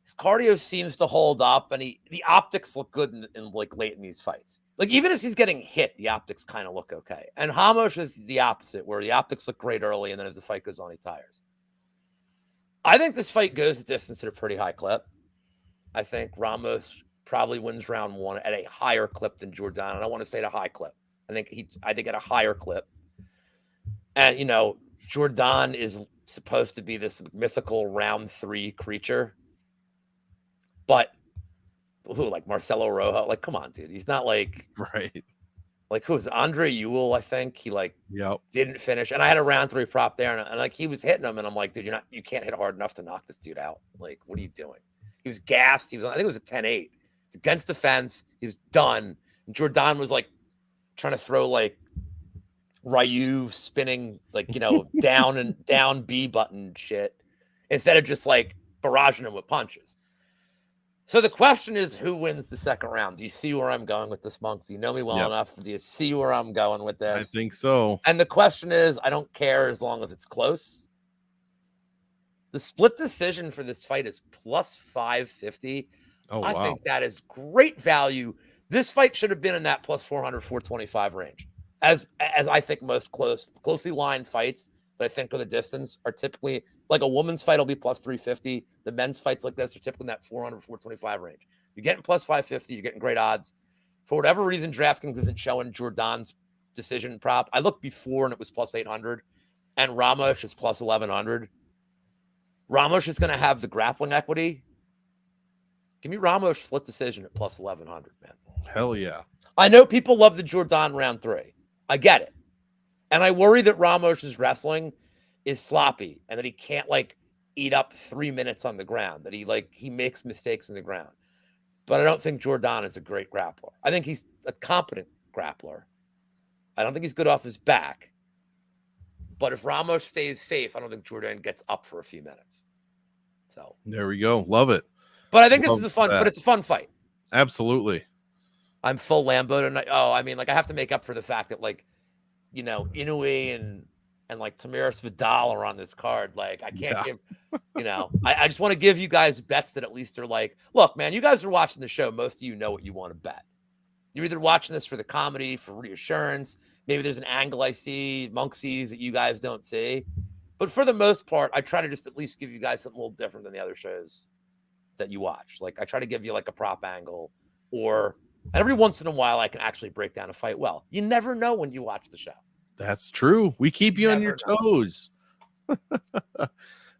his cardio seems to hold up and the optics look good in like late in these fights. Like even as he's getting hit, the optics kind of look okay. And Ramos is the opposite, where the optics look great early and then as the fight goes on, he tires. I think this fight goes the distance at a pretty high clip. I think Ramos probably wins round 1 at a higher clip than Jourdain. And I want to say at a high clip. I think at a higher clip. And, you know, Jourdain is supposed to be this mythical round 3 creature. But who, like Marcelo Rojo? Like, come on, dude. He's not like... Right. Like, who was Andre Ewell, I think? He, like, didn't finish. And I had a round 3 prop there. And like, he was hitting him. And I'm like, dude, you can't hit hard enough to knock this dude out. Like, what are you doing? He was gassed. I think it was a 10-8. It's against the fence. He was done. And Jourdain was, like, trying to throw, like, Ryu spinning, like, you know, down B button shit instead of just like barraging him with punches. So the question is, who wins the second round? Do you see where I'm going with this, Monk? Do you know me well enough? Do you see where I'm going with this? I think so. And the question is, I don't care as long as it's close. The split decision for this fight is plus 550. Oh, I wow. think that is great value. This fight should have been in that plus 400, 425 range. As I think most closely lined fights that I think are the distance are typically, like a woman's fight will be plus 350. The men's fights like this are typically in that 400, 425 range. You're getting plus 550. You're getting great odds. For whatever reason, DraftKings isn't showing Jourdain's decision prop. I looked before and it was plus 800. And Ramos is plus 1100. Ramos is going to have the grappling equity. Give me Ramos split decision at plus 1100, man. Hell yeah. I know people love the Jourdain round 3. I get it. And I worry that Ramos's wrestling is sloppy and that he can't, like, eat up 3 minutes on the ground, that he makes mistakes in the ground. But I don't think Jordan is a great grappler. I think he's a competent grappler. I don't think he's good off his back. But if Ramos stays safe, I don't think Jordan gets up for a few minutes. So there we go. Love it. But I think this is a fun, but it's a fun fight. Absolutely. I'm full Lambo tonight. I mean, like I have to make up for the fact that Inoue and like Tamiris Vidal are on this card. Like I can't give, I just want to give you guys bets that at least are like, look, man, you guys are watching the show. Most of you know what you want to bet. You're either watching this for the comedy, for reassurance. Maybe there's an angle I see, Monk sees that you guys don't see. But for the most part, I try to just at least give you guys something a little different than the other shows that you watch. Like I try to give you like a prop angle, or every once in a while I can actually break down a fight well. You never know when you watch the show. That's true. We keep you on your toes.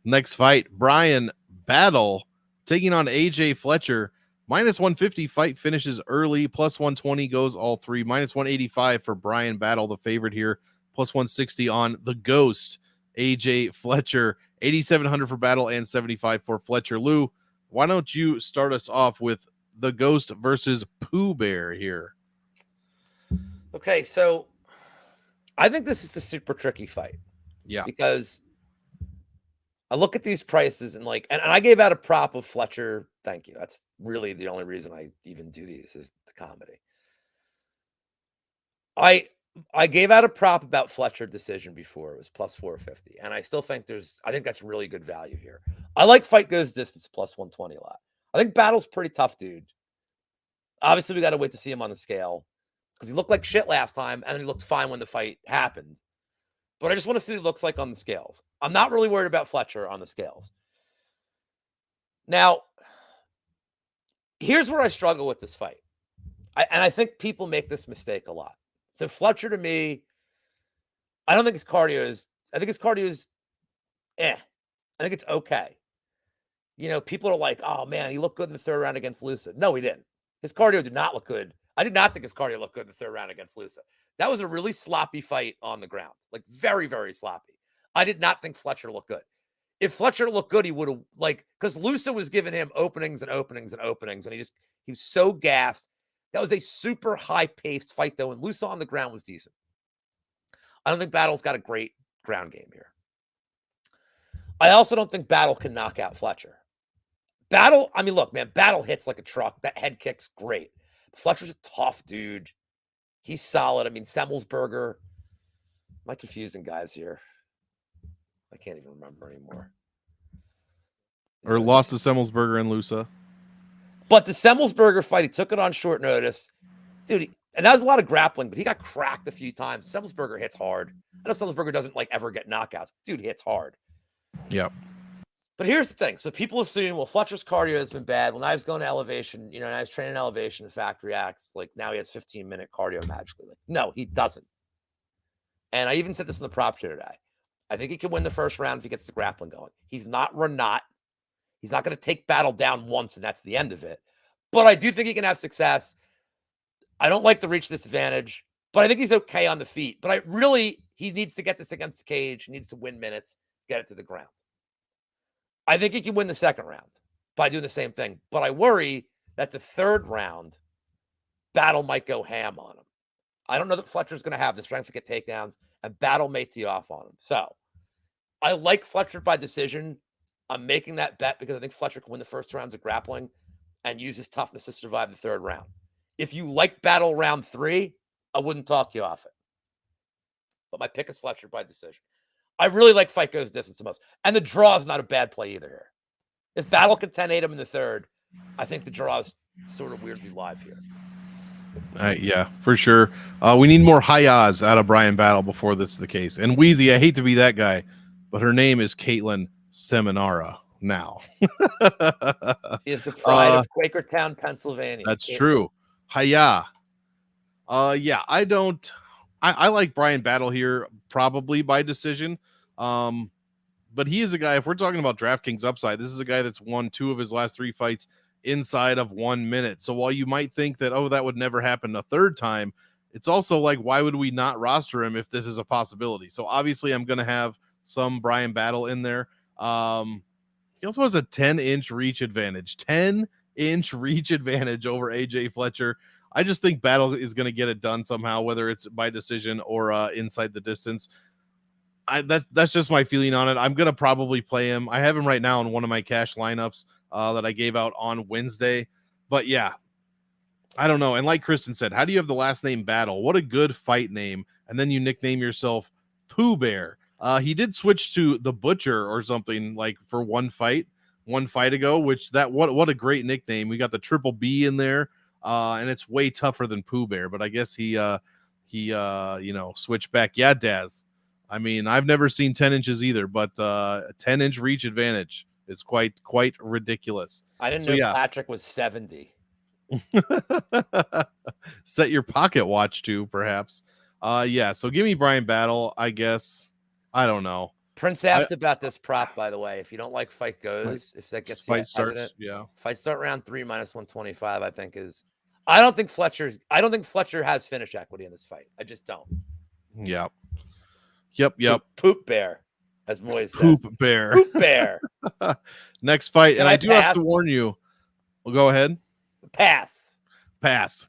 Next fight, Brian Battle taking on AJ Fletcher. -150 fight finishes early. +120 goes all three. -185 for Brian Battle, the favorite here. +160 on the Ghost, AJ Fletcher. 8,700 for Battle and 75 for Fletcher. Lou, why don't you start us off with the Ghost versus Pooh Bear here? Okay, so I think this is a super tricky fight. Yeah. Because I look at these prices and and I gave out a prop of Fletcher. Thank you. That's really the only reason I even do these is the comedy. I gave out a prop about Fletcher decision before. It was +450. And I still think I think that's really good value here. I like fight goes distance +120 a lot. I think Battle's pretty tough, dude. Obviously, we got to wait to see him on the scale because he looked like shit last time and he looked fine when the fight happened. But I just want to see what he looks like on the scales. I'm not really worried about Fletcher on the scales. Now, here's where I struggle with this fight. And I think people make this mistake a lot. So Fletcher, to me, I don't think his cardio is, I think his cardio is, I think it's okay. People are like, oh man, he looked good in the third round against Lusa. No, he didn't. His cardio did not look good. I did not think his cardio looked good in the third round against Lusa. That was a really sloppy fight on the ground. Like very, very sloppy. I did not think Fletcher looked good. If Fletcher looked good, he would have because Lusa was giving him openings and openings and openings. And he was so gassed. That was a super high-paced fight, though, and Lusa on the ground was decent. I don't think Battle's got a great ground game here. I also don't think Battle can knock out Fletcher. Battle, I mean, look, man, Battle hits like a truck. That head kick's great. Fletcher's a tough dude. He's solid. I mean, Semmelsberger. Am I confusing guys here? I can't even remember anymore. Or lost to Semmelsberger and Lusa. But the Semmelsberger fight, he took it on short notice. Dude, and that was a lot of grappling, but he got cracked a few times. Semmelsberger hits hard. I know Semmelsberger doesn't ever get knockouts. Dude hits hard. Yep. But here's the thing. So people assume, well, Fletcher's cardio has been bad. Well, now he's going to elevation. Now he's training elevation. Factory acts. Now he has 15-minute cardio magically. No, he doesn't. And I even said this in the prop show today. I think he can win the first round if he gets the grappling going. He's not Renat. He's not going to take Battle down once, and that's the end of it. But I do think he can have success. I don't like the reach disadvantage, but I think he's okay on the feet. But he needs to get this against the cage. He needs to win minutes, get it to the ground. I think he can win the second round by doing the same thing. But I worry that the third round, Battle might go ham on him. I don't know that Fletcher's going to have the strength to get takedowns, and Battle may tee off on him. So I like Fletcher by decision. I'm making that bet because I think Fletcher can win the first rounds of grappling and use his toughness to survive the third round. If you like Battle round 3, I wouldn't talk you off it. But my pick is Fletcher by decision. I really like fight goes distance the most. And the draw is not a bad play either here. If Battle can 10-8 him in the third, I think the draw is sort of weirdly live here. Yeah, for sure. We need more high-ahs out of Brian Battle before this is the case. And Wheezy, I hate to be that guy, but her name is Caitlin Seminara now. She is the pride of Quakertown, Pennsylvania. That's true. Hiya. Yeah, I like Brian Battle here, probably by decision. But he is a guy, if we're talking about DraftKings upside, this is a guy that's won 2 of his last 3 fights inside of 1 minute. So while you might think that, that would never happen a third time, it's also like, why would we not roster him if this is a possibility? So obviously I'm going to have some Brian Battle in there. He also has a 10-inch reach advantage. 10-inch reach advantage over AJ Fletcher. I just think Battle is going to get it done somehow, whether it's by decision or inside the distance. That's just my feeling on it. I'm going to probably play him. I have him right now in one of my cash lineups that I gave out on Wednesday. But yeah, I don't know. And like Kristen said, how do you have the last name Battle? What a good fight name. And then you nickname yourself Pooh Bear. He did switch to the Butcher or something like for one fight ago, which what a great nickname. We got the triple B in there. And it's way tougher than Pooh Bear, but I guess he switched back. Yeah, Daz. I mean, I've never seen 10 inches either, but a 10-inch reach advantage is quite ridiculous. I didn't know Patrick was 70. Set your pocket watch to, perhaps. Yeah, so give me Brian Battle, I guess. I don't know. Prince asked about this prop, by the way. If you don't like fight goes, if that gets fight starts, yeah. Fight start round 3 minus 125, I think is. I don't think Fletcher has finish equity in this fight. I just don't. Yeah. Yep. Poop Bear, as Moise says. Poop Bear. Poop Bear. Next fight, and I do have to warn you. Well, go ahead. Pass.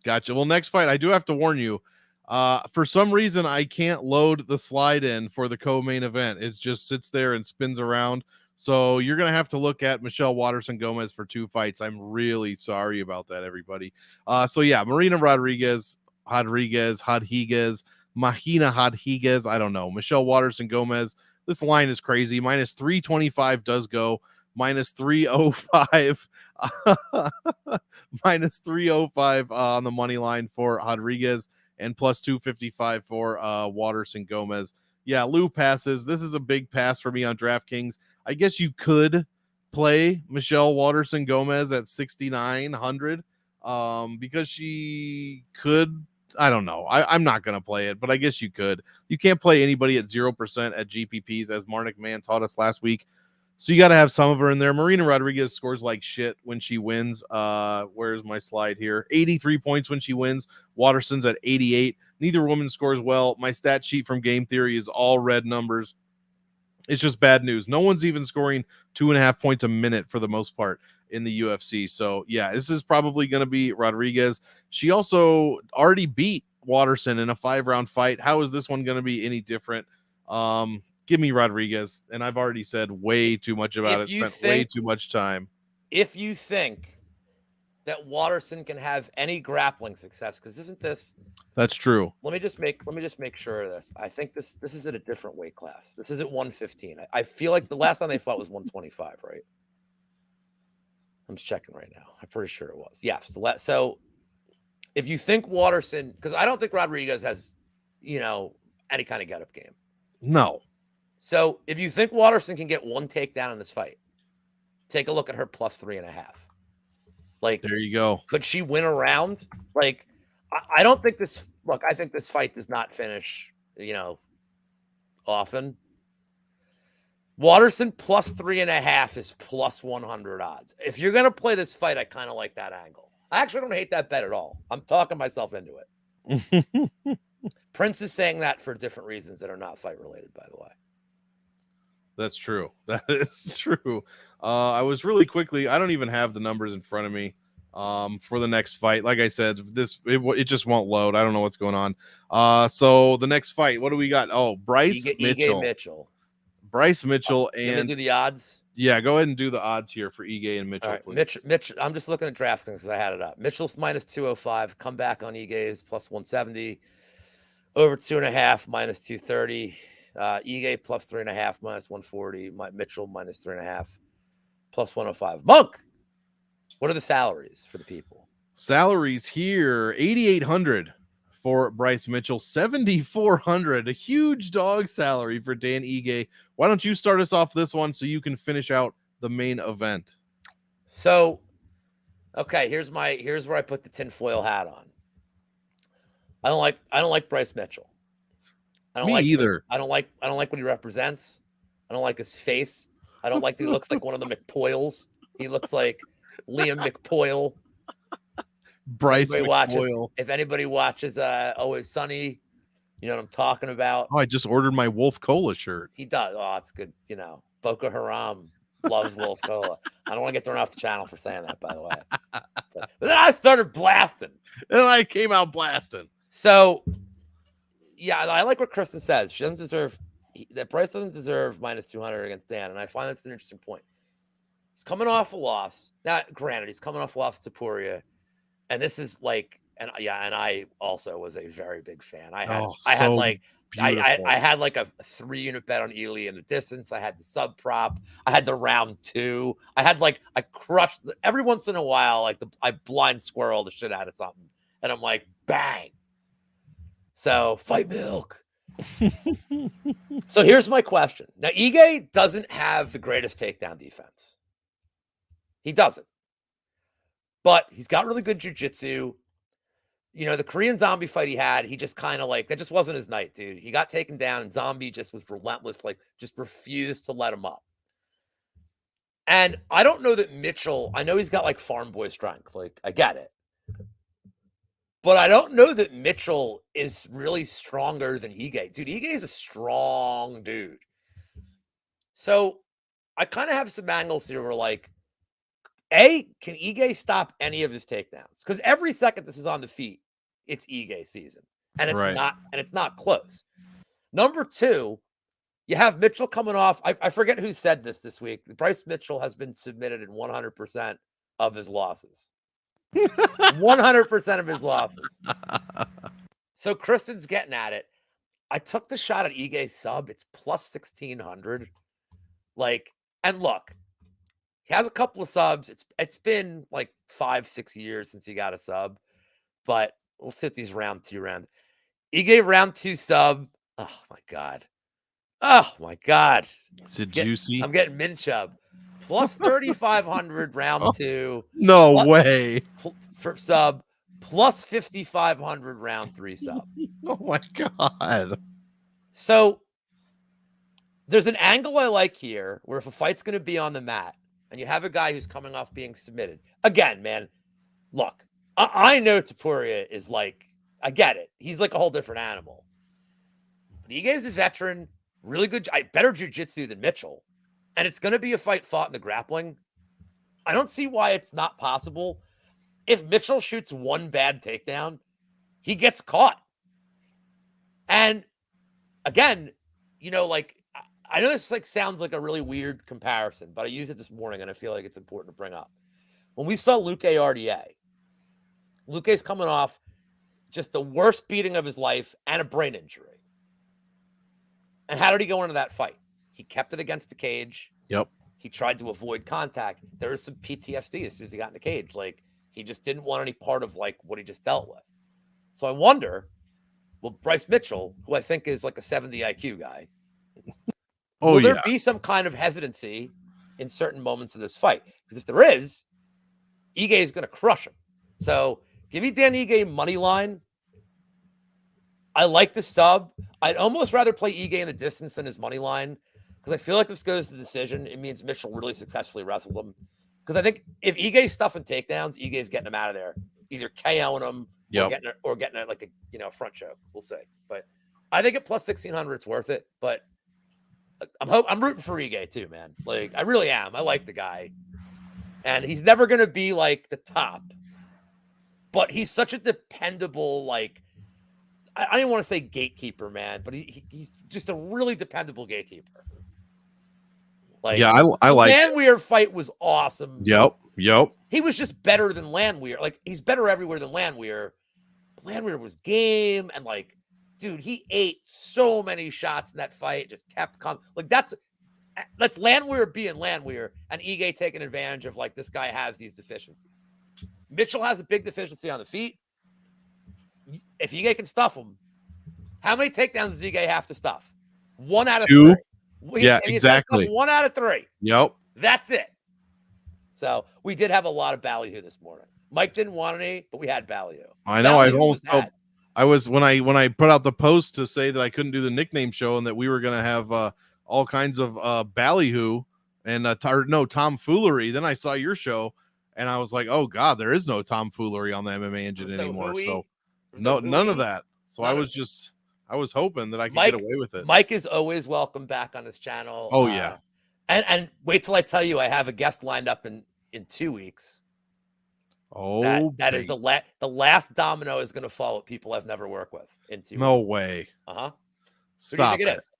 Gotcha. Well, next fight, I do have to warn you. For some reason, I can't load the slide in for the co-main event. It just sits there and spins around. So you're going to have to look at Michelle Waterson Gomez for 2 fights. I'm really sorry about that, everybody. So yeah, Marina Rodriguez, Mahina Rodriguez. I don't know. Michelle Waterson Gomez. This line is crazy. Minus 325 does go. Minus 305. Minus 305 on the money line for Rodriguez. And plus 255 for Waterson Gomez. Yeah, Lou passes. This is a big pass for me on DraftKings. I guess you could play Michelle Waterson Gomez at 6,900 because she could. I don't know. I'm not going to play it, but I guess you could. You can't play anybody at 0% at GPPs, as Marnik Mann taught us last week. So you got to have some of her in there. Marina Rodriguez scores like shit when she wins. Where's my slide here? 83 points when she wins. Waterson's at 88. Neither woman scores well. My stat sheet from Game Theory is all red numbers. It's just bad news. No one's even scoring 2.5 points a minute for the most part in the UFC. So yeah, this is probably going to be Rodriguez. She also already beat Waterson in a 5-round fight. How is this one going to be any different? Give me Rodriguez, and I've already said way too much about it. Spent way too much time. If you think that Waterson can have any grappling success, because isn't this? That's true. Let me just make sure of this. I think this is at a different weight class. This is at 115. I feel like the last time they fought was 125, right? I'm just checking right now. I'm pretty sure it was. Yeah. So if you think Waterson, because I don't think Rodriguez has, any kind of get-up game. No. So if you think Waterson can get one takedown in this fight, take a look at her plus 3.5. Like, there you go. Could she win a round? Like, I don't think this. Look, I think this fight does not finish, often. Waterson plus 3.5 is plus 100 odds. If you're gonna play this fight, I kind of like that angle. I actually don't hate that bet at all. I'm talking myself into it. Prince is saying that for different reasons that are not fight related, by the way. That's true. That is true. I was really quickly. I don't even have the numbers in front of me for the next fight. Like I said, it just won't load. I don't know what's going on. So the next fight, what do we got? Oh, Bryce Mitchell. Bryce Mitchell, and do the odds. Yeah, go ahead and do the odds here for Ige and Mitchell. All right, Mitch. I'm just looking at DraftKings because I had it up. Mitchell's minus 205. Come back on Ige's plus 170. Over 2.5 minus 230. Ige plus 3.5 minus 140. Mitchell minus 3.5 plus 105. Monk, what are the salaries for the people? Salaries here 8,800 for Bryce Mitchell, 7,400. A huge dog salary for Dan Ige. Why don't you start us off this one so you can finish out the main event? So, okay, here's where I put the tinfoil hat on. I don't like Bryce Mitchell. I don't either. I don't like what he represents. I don't like his face. I don't like that he looks like one of the McPoyles. He looks like Liam McPoyle. Bryce McPoyle. If anybody watches Always Sunny, you know what I'm talking about. Oh, I just ordered my Wolf Cola shirt. He does. Oh, it's good. Boko Haram. loves Wolf Cola. I don't want to get thrown off the channel for saying that, by the way. But then I started blasting. And I came out blasting. So, yeah, I like what Kristen says. She doesn't deserve that. Bryce doesn't deserve minus 200 against Dan, and I find that's an interesting point. He's coming off a loss. Now, granted, he's coming off a loss to Topuria, and this is like, and I also was a very big fan. I had like a 3-unit bet on Ely in the distance. I had the sub prop. I had the round 2. I crushed every once in a while, like I blind squirrel the shit out of something, and I'm like, bang. So fight milk. So here's my question. Now, Ige doesn't have the greatest takedown defense. He doesn't. But he's got really good jiu-jitsu. You know, the Korean Zombie fight he had, he just kind of like, that just wasn't his night, dude. He got taken down and Zombie just was relentless, like just refused to let him up. And I don't know that Mitchell, I know he's got like farm boy strength. Like, I get it. But I don't know that Mitchell is really stronger than Ige. Dude, Ige is a strong dude. So I kind of have some angles here where like, can Ige stop any of his takedowns? Because every second this is on the feet, it's Ige season. And it's not close. Number 2, you have Mitchell coming off. I forget who said this week. Bryce Mitchell has been submitted in 100% of his losses. 100% of his losses. So Kristen's getting at it. I took the shot at Ige sub. It's plus 1,600. Like, and look, he has a couple of subs. It's been like 5-6 years since he got a sub. But let's hit these round 2 round. Ige round 2 sub. Oh my God. Oh my God. Is it juicy? I'm getting min chub. Plus 3,500 round 2. No way. For sub. Plus 5,500 round 3 sub. Oh my God. So there's an angle I like here where if a fight's going to be on the mat and you have a guy who's coming off being submitted. Again, man, look, I know Topuria is like, I get it. He's like a whole different animal. But Ige is a veteran, really good, better jiu-jitsu than Mitchell. And it's going to be a fight fought in the grappling. I don't see why it's not possible. If Mitchell shoots one bad takedown, he gets caught. And again, you know, like, I know this like sounds like a really weird comparison, but I used it this morning and I feel like it's important to bring up. When we saw Luke RDA, Luke's coming off just the worst beating of his life and a brain injury. And how did he go into that fight? He kept it against the cage. Yep. He tried to avoid contact. There was some PTSD as soon as he got in the cage. Like, he just didn't want any part of like what he just dealt with. So I wonder, well, Bryce Mitchell, who I think is like a 70 IQ guy, will there be some kind of hesitancy in certain moments of this fight? Because if there is, Ige is going to crush him. So give me Dan Ige money line. I like the sub. I'd almost rather play Ige in the distance than his money line because I feel like this goes to decision. It means Mitchell really successfully wrestled him. Because I think if Ige's stuffing takedowns, Ige's getting him out of there, either KOing him or getting like a front choke. We'll see. But I think at plus 1,600, it's worth it. But I'm rooting for Ige too, man. Like, I really am. I like the guy. And he's never going to be like the top. But he's such a dependable, like, I don't even want to say gatekeeper, man, but he's just a really dependable gatekeeper. Like, yeah, I like Landwehr fight was awesome. Yep. He was just better than Landwehr. Like, he's better everywhere than Landwehr. Landwehr was game, and like, dude, he ate so many shots in that fight. Just kept coming. Like, that's Landwehr being Landwehr, and Ige taking advantage of like this guy has these deficiencies. Mitchell has a big deficiency on the feet. If Ige can stuff him, how many takedowns does Ige have to stuff? 1 out of 3. Yeah, exactly. 1 out of 3. Yep. That's it. So we did have a lot of ballyhoo this morning. Mike didn't want any, but we had ballyhoo. I know. I almost felt I was when I put out the post to say that I couldn't do the nickname show and that we were gonna have all kinds of ballyhoo and tomfoolery. Then I saw your show and I was like, oh God, there is no tomfoolery on the MMA Engine anymore. So none of that. So I was hoping that I could get away with it. Mike is always welcome back on this channel. Oh yeah. And wait till I tell you, I have a guest lined up in 2 weeks. Oh, that is the last domino is going to fall with people I've never worked with in 2 weeks. No way. Who do you Stop think it it. is?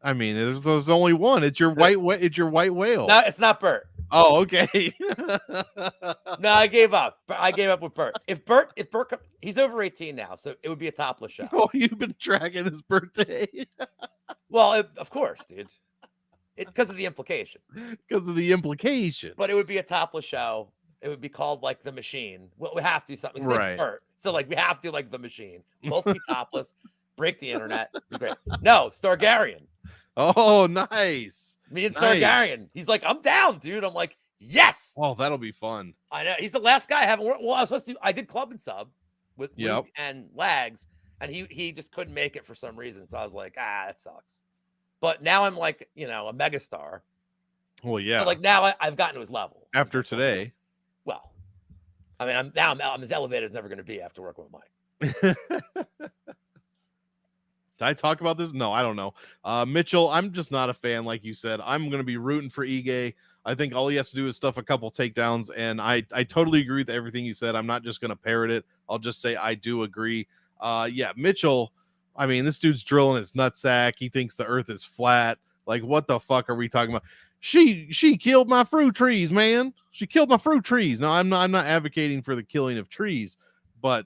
I mean, there's only one. It's your white whale. No, it's not Bert. Oh, okay. No, I gave up. I gave up with Bert. If Bert, he's over 18 now, so it would be a topless show. Oh, you've been tracking his birthday. Well, of course, dude. It's because of the implication. Because of the implication. But it would be a topless show. It would be called like The Machine. Well, we have to do something. It's Right. like Bert. So like we have to like The Machine. Both be topless. Break the internet. Be great. No, Stargarian. Oh, nice. Me and Stargarian. He's like, I'm down, dude. I'm like, yes. Oh, that'll be fun. I know. He's the last guy I haven't worked. Well, I was supposed to. I did Club and Sub with Luke and Lags, and he just couldn't make it for some reason. So I was like, that sucks. But now I'm like, a megastar. Well, yeah. So like now I've gotten to his level after today. Well, I mean, I'm as elevated as never going to be after working with Mike. Did I talk about this? No, I don't know. Mitchell, I'm just not a fan, like you said. I'm going to be rooting for Ige. I think all he has to do is stuff a couple takedowns, and I totally agree with everything you said. I'm not just going to parrot it. I'll just say I do agree. Yeah, Mitchell, I mean, this dude's drilling his nutsack. He thinks the earth is flat. Like, what the fuck are we talking about? She killed my fruit trees, man. She killed my fruit trees. No, I'm not advocating for the killing of trees, but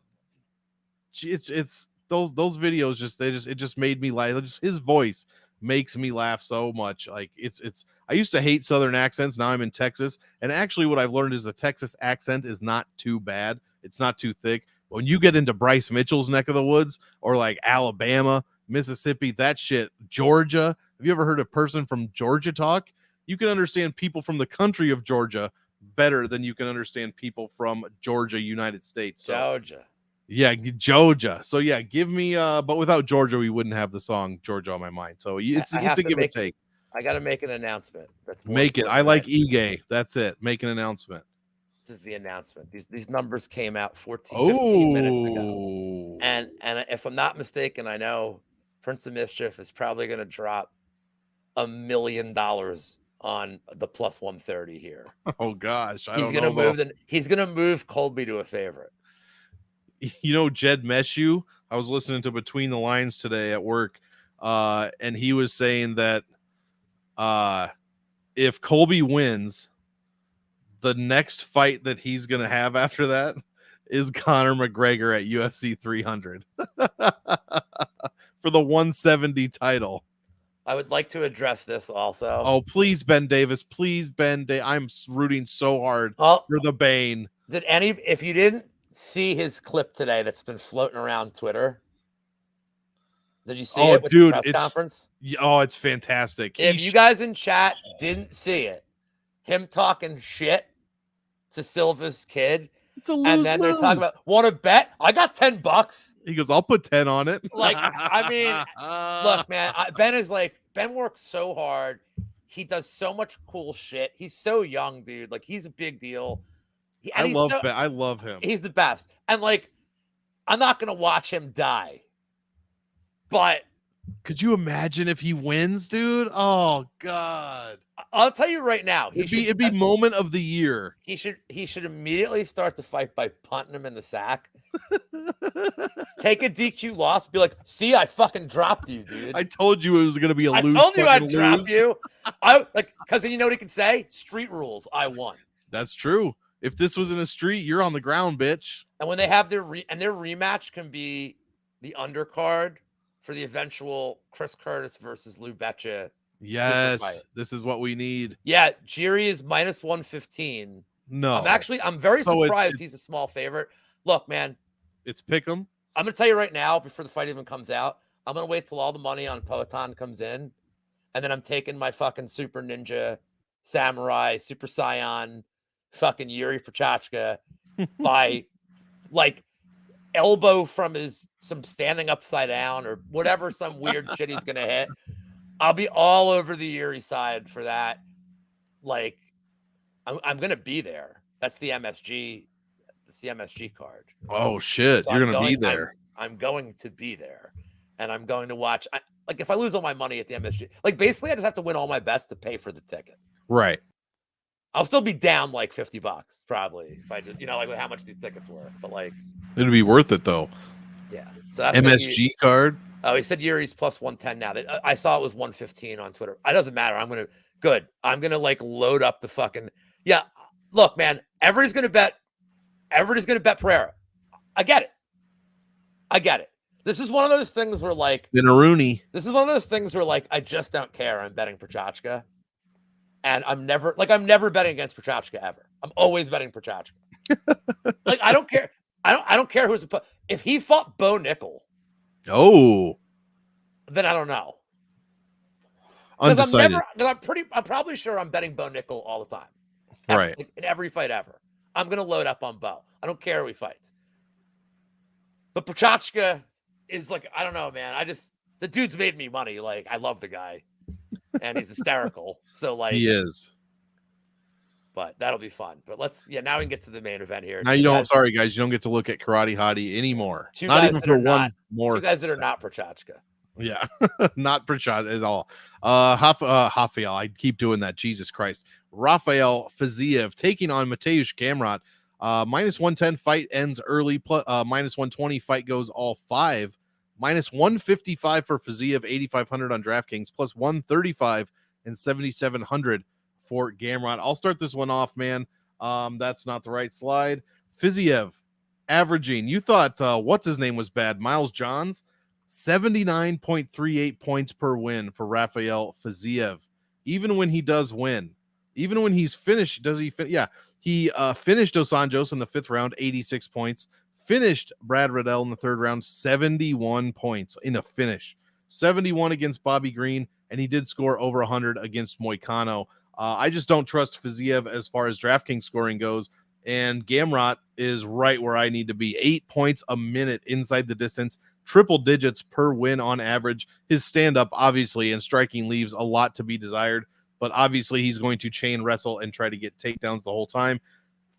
it's those videos it just made me laugh. Just his voice makes me laugh so much. Like it's I used to hate Southern accents. Now I'm in Texas, and actually what I've learned is the Texas accent is not too bad. It's not too thick. When you get into Bryce Mitchell's neck of the woods or like Alabama, Mississippi, that shit, Georgia. Have you ever heard a person from Georgia talk? You can understand people from the country of Georgia better than you can understand people from Georgia, United States. So, Georgia. Yeah, Georgia. So yeah, give me but without Georgia, we wouldn't have the song Georgia on my mind. So it's a give and take. I gotta make an announcement. Make it. I like Ige. That's it. Make an announcement. This is the announcement. These numbers came out 15 minutes ago. And if I'm not mistaken, I know Prince of Mischief is probably gonna drop $1 million on the plus 130 here. Oh gosh. He's gonna move Colby to a favorite. Jed Meshew, I was listening to Between the Lines today at work, and he was saying that if Colby wins, the next fight that he's going to have after that is Conor McGregor at UFC 300 for the 170 title. I would like to address this also. Oh, please, Ben Davis. Please, Ben Davis. I'm rooting so hard for the Bane. If you didn't see his clip today that's been floating around Twitter, did you see it with the press conference? Oh, it's fantastic. If you guys in chat didn't see it, him talking shit to Silva's kid, and then they're talking about, want to bet? I got $10. He goes, I'll put 10 on it. Like, I mean, look, man, Ben works so hard. He does so much cool shit. He's so young, dude. Like, he's a big deal. I love him. He's the best. And like, I'm not going to watch him die. But could you imagine if he wins, dude? Oh God. I'll tell you right now. It'd be moment of the year. He should immediately start the fight by punting him in the sack. Take a DQ loss. Be like, see, I fucking dropped you, dude. I told you it was going to be a lose. I told you I'd drop you. Because then you know what he can say? Street rules. I won. That's true. If this was in a street, you're on the ground, bitch. And when they have their rematch can be the undercard for the eventual Chris Curtis versus Lou Betya. Yes, this is what we need. Yeah, Jiri is minus 115. No, I'm very surprised he's a small favorite. Look, man, it's pick'em. I'm gonna tell you right now, before the fight even comes out, I'm gonna wait till all the money on Poatan comes in, and then I'm taking my fucking Super Ninja, Samurai, Super Saiyan, fucking Yuri Prochazka by like elbow from some standing upside down or whatever, some weird shit he's gonna hit. I'll be all over the Yuri side for that. Like, I'm gonna be there. That's the MSG. It's the MSG card. Oh shit, so you're gonna be there. I'm going to be there, and I'm going to watch. like if I lose all my money at the MSG, like basically I just have to win all my bets to pay for the ticket. Right. I'll still be down like $50 probably if I just, like with how much these tickets were, but like it'd be worth it though. Yeah. So that's MSG card. Oh, he said Yuri's plus 110 now. I saw it was 115 on Twitter. It doesn't matter. I'm gonna like load up the fucking Look, man, everybody's gonna bet Pereira. I get it. This is one of those things where like Rooney. This is one of those things where like I just don't care. I'm betting Prochazka. And I'm never betting against Prochazka ever. I'm always betting Prochazka. Like I don't care. I don't care who's if he fought Bo Nickel. Oh. Then I don't know. Undecided. I'm probably sure I'm betting Bo Nickel all the time. Right. Like, in every fight ever. I'm gonna load up on Bo. I don't care who he fights. But Prochazka is like, I don't know, man. The dude's made me money. Like, I love the guy. And he's hysterical. So like he is. But that'll be fun. But now we can get to the main event here. Now sorry guys, you don't get to look at Karate Hottie anymore. Not even for one more. Two guys that are not Prochazka. Yeah, not Prochazka at all. Rafael, I keep doing that. Jesus Christ. Rafael Fiziev taking on Mateusz Gamrot. Minus 110 fight ends early. Minus 120 fight goes all 5. Minus 155 for Fiziev, 8,500 on DraftKings, plus 135 and 7,700 for Gamrot. I'll start this one off, man. That's not the right slide. Fiziev averaging. You thought what's his name was bad? Miles Johns, 79.38 points per win for Rafael Fiziev. Even when he does win, even when he's finished, does he? He finished Dos Anjos in the 5th round, 86 points. Finished Brad Riddell in the 3rd round, 71 points in a finish. 71 against Bobby Green, and he did score over 100 against Moicano. I just don't trust Fiziev as far as DraftKings scoring goes, and Gamrot is right where I need to be. 8 points a minute inside the distance, triple digits per win on average. His stand-up, obviously, and striking leaves a lot to be desired, but obviously he's going to chain wrestle and try to get takedowns the whole time.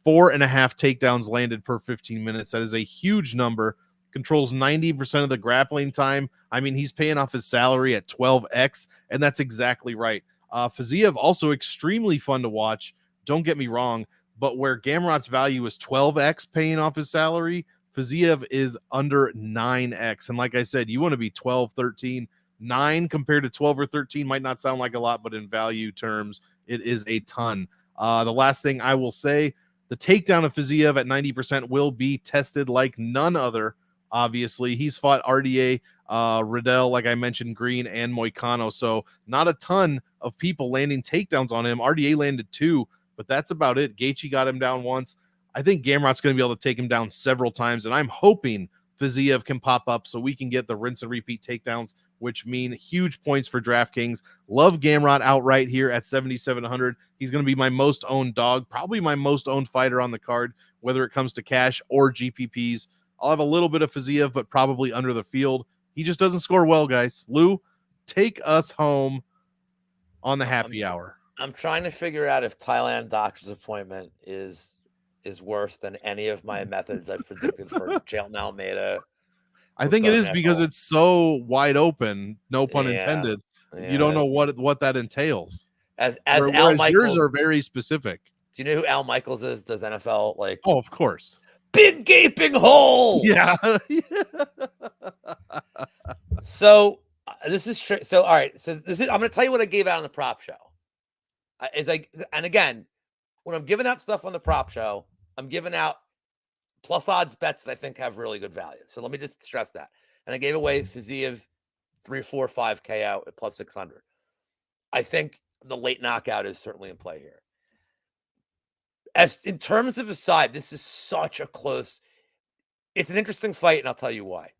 4.5 takedowns landed per 15 minutes. That is a huge number. Controls 90% of the grappling time. I mean, he's paying off his salary at 12x, and that's exactly right. Fiziev also extremely fun to watch. Don't get me wrong, but where Gamrot's value is 12x paying off his salary, Fiziev is under 9x. And like I said, you want to be 12, 13, 9 compared to 12 or 13 might not sound like a lot, but in value terms, it is a ton. The last thing I will say, the takedown of Fiziev at 90% will be tested like none other. Obviously, he's fought RDA, Riddell, like I mentioned, Green, and Moicano. So not a ton of people landing takedowns on him. RDA landed 2, but that's about it. Gaethje got him down once. I think Gamrot's going to be able to take him down several times, and I'm hoping Fiziev can pop up so we can get the rinse and repeat takedowns, which mean huge points for DraftKings. Love Gamrot outright here at 7,700. He's going to be my most owned dog, probably my most owned fighter on the card, whether it comes to cash or GPPs. I'll have a little bit of Fiziev, but probably under the field. He just doesn't score well, guys. Lou, take us home on the happy hour. I'm trying to figure out if Thailand doctor's appointment is worse than any of my methods I've predicted for Jalen Almeida. I think it is because it's so wide open, no pun intended. You don't know what that entails. As Al Michaels, yours are very specific. Do you know who Al Michaels is? Does NFL like? Oh, of course. Big gaping hole. Yeah. So this is true. So all right. So this is. I'm going to tell you what I gave out on the prop show. And again, when I'm giving out stuff on the prop show, I'm giving out plus odds bets that I think have really good value. So let me just stress that. And I gave away Fiziev 3, 4, 5K out at plus 600. I think the late knockout is certainly in play here. As in terms of a side, this is such a close. It's an interesting fight, and I'll tell you why.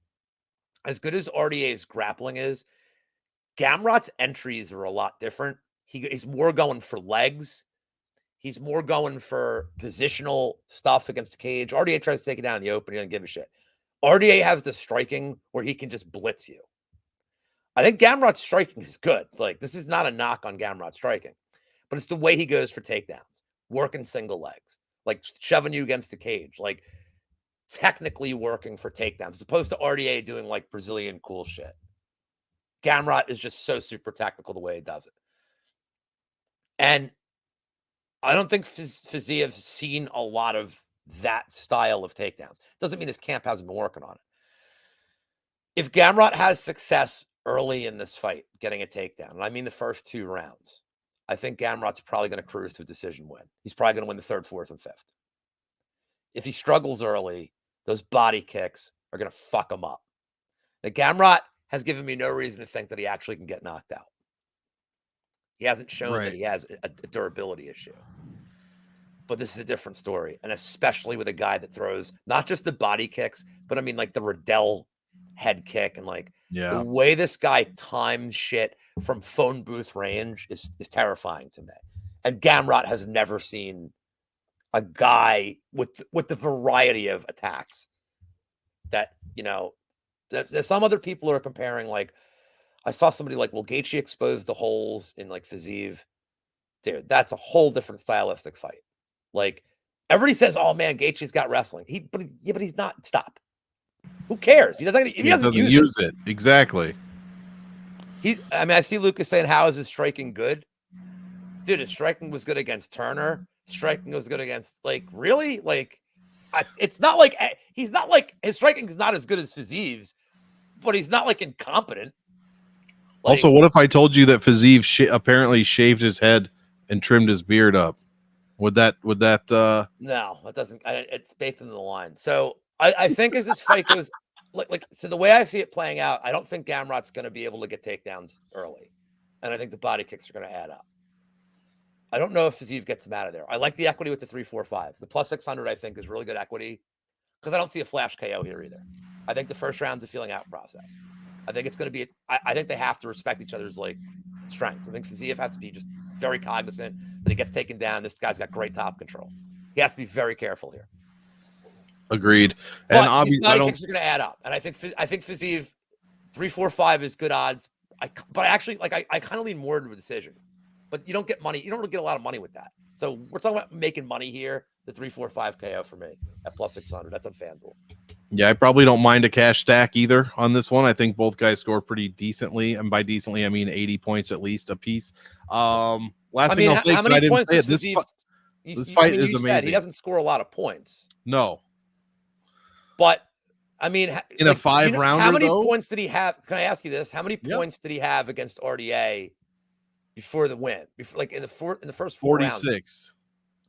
As good as RDA's grappling is, Gamrot's entries are a lot different. He's more going for legs. He's more going for positional stuff against the cage. RDA tries to take it down in the open. He doesn't give a shit. RDA has the striking where he can just blitz you. I think Gamrot's striking is good. Like, this is not a knock on Gamrot's striking, but it's the way he goes for takedowns, working single legs, like shoving you against the cage, like technically working for takedowns, as opposed to RDA doing like Brazilian cool shit. Gamrot is just so super tactical the way he does it. And I don't think Fiziev seen a lot of that style of takedowns. Doesn't mean his camp hasn't been working on it. If Gamrot has success early in this fight, getting a takedown, and I mean the first 2 rounds, I think Gamrot's probably going to cruise to a decision win. He's probably going to win the 3rd, 4th, and 5th. If he struggles early, those body kicks are going to fuck him up. Now, Gamrot has given me no reason to think that he actually can get knocked out. He hasn't shown that he has a durability issue. But this is a different story, and especially with a guy that throws not just the body kicks, but I mean like the Riddell head kick, and like the way this guy times shit from phone booth range is terrifying to me. And Gamrot has never seen a guy with the variety of attacks that, you know, that some other people are comparing. Like, I saw somebody like, well, Gaethje exposed the holes in like Fiziev. Dude, that's a whole different stylistic fight. Like, everybody says, oh man, Gaethje's got wrestling. But he's not. Stop. Who cares? He doesn't use it. Exactly. I mean, I see Lucas saying, how is his striking good? Dude, his striking was good against Turner. Striking was good against, like, really? Like, it's not like he's not like, his striking is not as good as Fiziev's, but he's not like incompetent. Like, also, what if I told you that Fiziev apparently shaved his head and trimmed his beard up? Would that no, it doesn't. It's baked into the line. So I think as this fight goes, so the way I see it playing out, I don't think Gamrot's going to be able to get takedowns early, and I think the body kicks are going to add up. I don't know if Fiziev gets him out of there. I like the equity with the 3-4-5. The plus 600, I think, is really good equity, because I don't see a flash KO here either. I think the first round's a feeling out process. I think it's going to be. I think they have to respect each other's like strengths. I think Fiziev has to be just very cognizant that he gets taken down. This guy's got great top control. He has to be very careful here. Agreed. But And these body kicks are going to add up, and I think Fiziev 3-4-5 is good odds. But actually, like, I kind of lean more to a decision. But you don't get money. You don't really get a lot of money with that. So we're talking about making money here. The 3-4-5 KO for me at plus 600. That's on FanDuel. Yeah, I probably don't mind a cash stack either on this one. I think both guys score pretty decently, and by decently I mean 80 points at least a piece. Last thing I'll say, how many points does this fight is amazing. He doesn't score a lot of points. No, but I mean, in a 5-rounder, how many points did he have? Can I ask you this? How many points did he have against RDA before the win? Before, like in the first 4 rounds? 46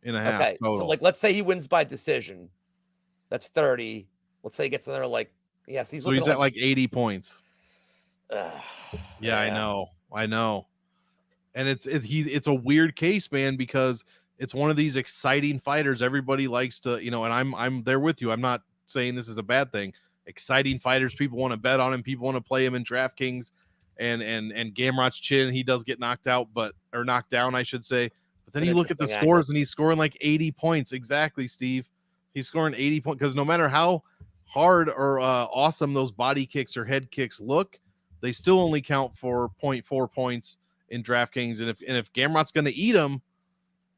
and a half. Okay, total. So like, let's say he wins by decision. That's 30. Let's say he gets another, like, yes, he's at like 80 points. Yeah, I know. And it's a weird case, man, because it's one of these exciting fighters. Everybody likes to, you know, and I'm there with you. I'm not saying this is a bad thing. Exciting fighters, people want to bet on him, people want to play him in DraftKings, and Gamrot's chin, he does get knocked out, or knocked down, I should say. But then you look at the scores and he's scoring like 80 points. Exactly, Steve. He's scoring 80 points because no matter how hard or awesome those body kicks or head kicks look, they still only count for 0.4 points in DraftKings. And if Gamrot's going to eat them,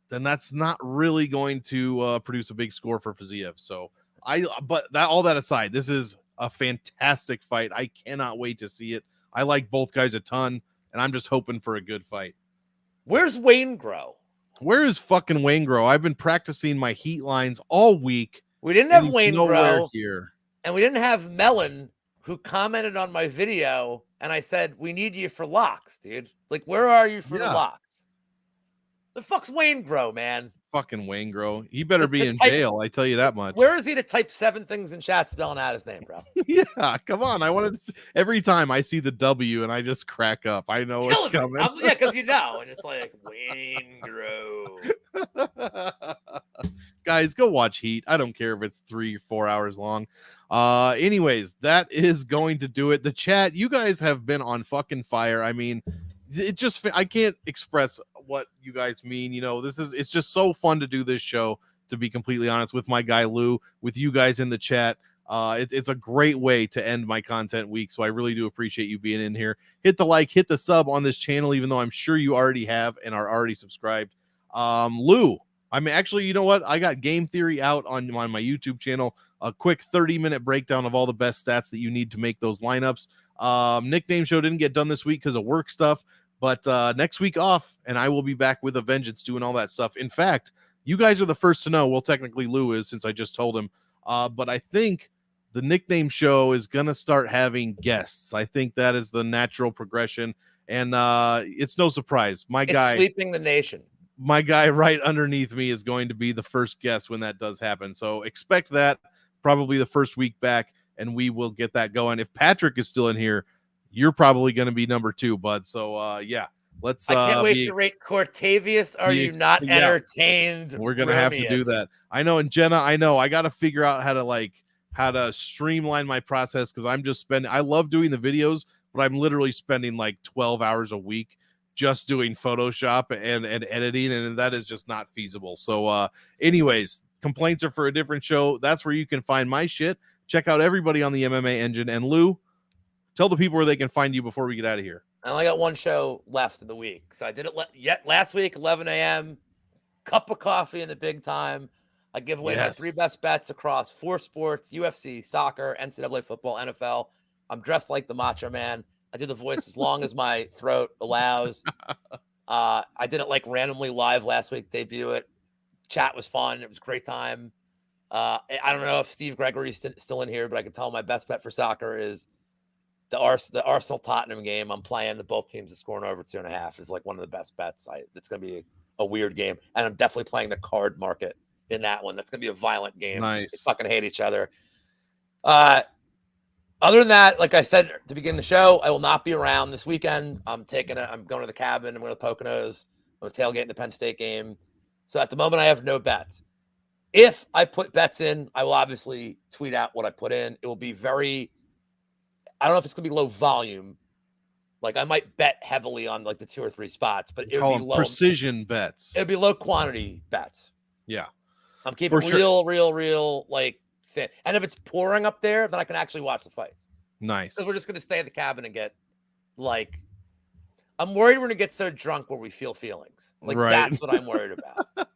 then that's not really going to produce a big score for Fiziev. So all that aside, this is a fantastic fight. I cannot wait to see it. I like both guys a ton, and I'm just hoping for a good fight. Where's Wayne Grow? Where is fucking Wayne Grow? I've been practicing my heat lines all week. We didn't have Wayne Grow here. And we didn't have Melon, who commented on my video, and I said, we need you for locks, dude. Like, where are you for the locks? The fuck's Wayne Grow, man? Fucking Wayne Grow. He better be in jail, I tell you that much. Where is he to type 7 things in chat spelling out his name, bro? Yeah, come on. I wanted to see, every time I see the W and I just crack up. I know it's coming. Yeah, because you know, and it's like, Wayne Grow. Guys, go watch Heat. I don't care if it's 3 or 4 hours long. Anyways, that is going to do it. The chat, you guys have been on fucking fire. I mean, I can't express what you guys mean. You know, it's just so fun to do this show, to be completely honest, with my guy Lou, with you guys in the chat. It's a great way to end my content week, so I really do appreciate you being in here. Hit the like, hit the sub on this channel, even though I'm sure you already have and are already subscribed. Lou, I mean, actually, you know what? I got Game Theory out on my YouTube channel. a quick 30-minute breakdown of all the best stats that you need to make those lineups. Nickname show didn't get done this week because of work stuff, but next week off, and I will be back with a vengeance doing all that stuff. In fact, you guys are the first to know. Well, technically Lou is, since I just told him. But I think the nickname show is going to start having guests. I think that is the natural progression. And it's no surprise. It's sweeping the nation. My guy right underneath me is going to be the first guest when that does happen. So expect that probably the first week back, and we will get that going. If Patrick is still in here, you're probably going to be number 2, bud. So yeah. Let's. I can't wait to rate Cortavius. Are you not entertained? We're gonna have to do that. I know, and Jenna, I know. I got to figure out how to streamline my process because I'm just spending. I love doing the videos, but I'm literally spending like 12 hours a week just doing Photoshop and editing, and that is just not feasible. So, anyways, complaints are for a different show. That's where you can find my shit. Check out everybody on the MMA Engine. And Lou, tell the people where they can find you before we get out of here. I only got one show left of the week. So I did it last week, 11 a.m., cup of coffee in the big time. I give away my 3 best bets across 4 sports: UFC, soccer, NCAA football, NFL. I'm dressed like the Macho Man. I do the voice as long as my throat allows. I did it like randomly live last week, debut it. Chat was fun. It was a great time. I don't know if Steve Gregory's still in here, but I can tell my best bet for soccer is the Arsenal Tottenham game. I'm playing the both teams are scoring over 2.5 is like one of the best bets. It's going to be a weird game. And I'm definitely playing the card market in that one. That's going to be a violent game. Nice. They fucking hate each other. Other than that, like I said to begin the show, I will not be around this weekend. I'm going to the cabin. I'm going to Poconos. I'm going to tailgate in the Penn State game. So at the moment, I have no bets. If I put bets in, I will obviously tweet out what I put in. It will be I don't know if it's going to be low volume. Like I might bet heavily on like the 2 or 3 spots, but it would be low precision bets. It would be low quantity bets. Yeah. I'm keeping real like thin. And if it's pouring up there, then I can actually watch the fights. Nice. Because we're just going to stay at the cabin and get like, I'm worried we're going to get so drunk where we feel feelings. Like that's what I'm worried about.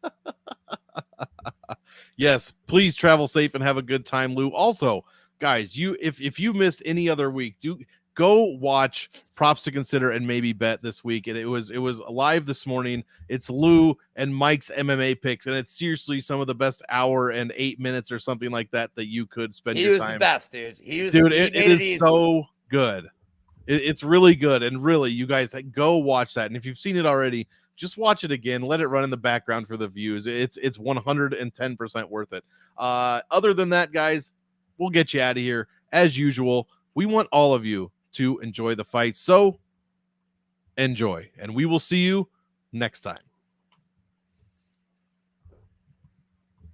Yes. Please travel safe and have a good time, Lou. Also, guys, if you missed any other week, go watch Props to Consider and Maybe Bet this week. And it was live this morning. It's Lou and Mike's MMA picks, and it's seriously some of the best hour and 8 minutes or something like that you could spend your time. He was the best, dude. It is so good. It's really good, and really, you guys go watch that. And if you've seen it already, just watch it again. Let it run in the background for the views. It's 110% worth it. Other than that, guys, we'll get you out of here. As usual, we want all of you to enjoy the fight. So enjoy, and we will see you next time.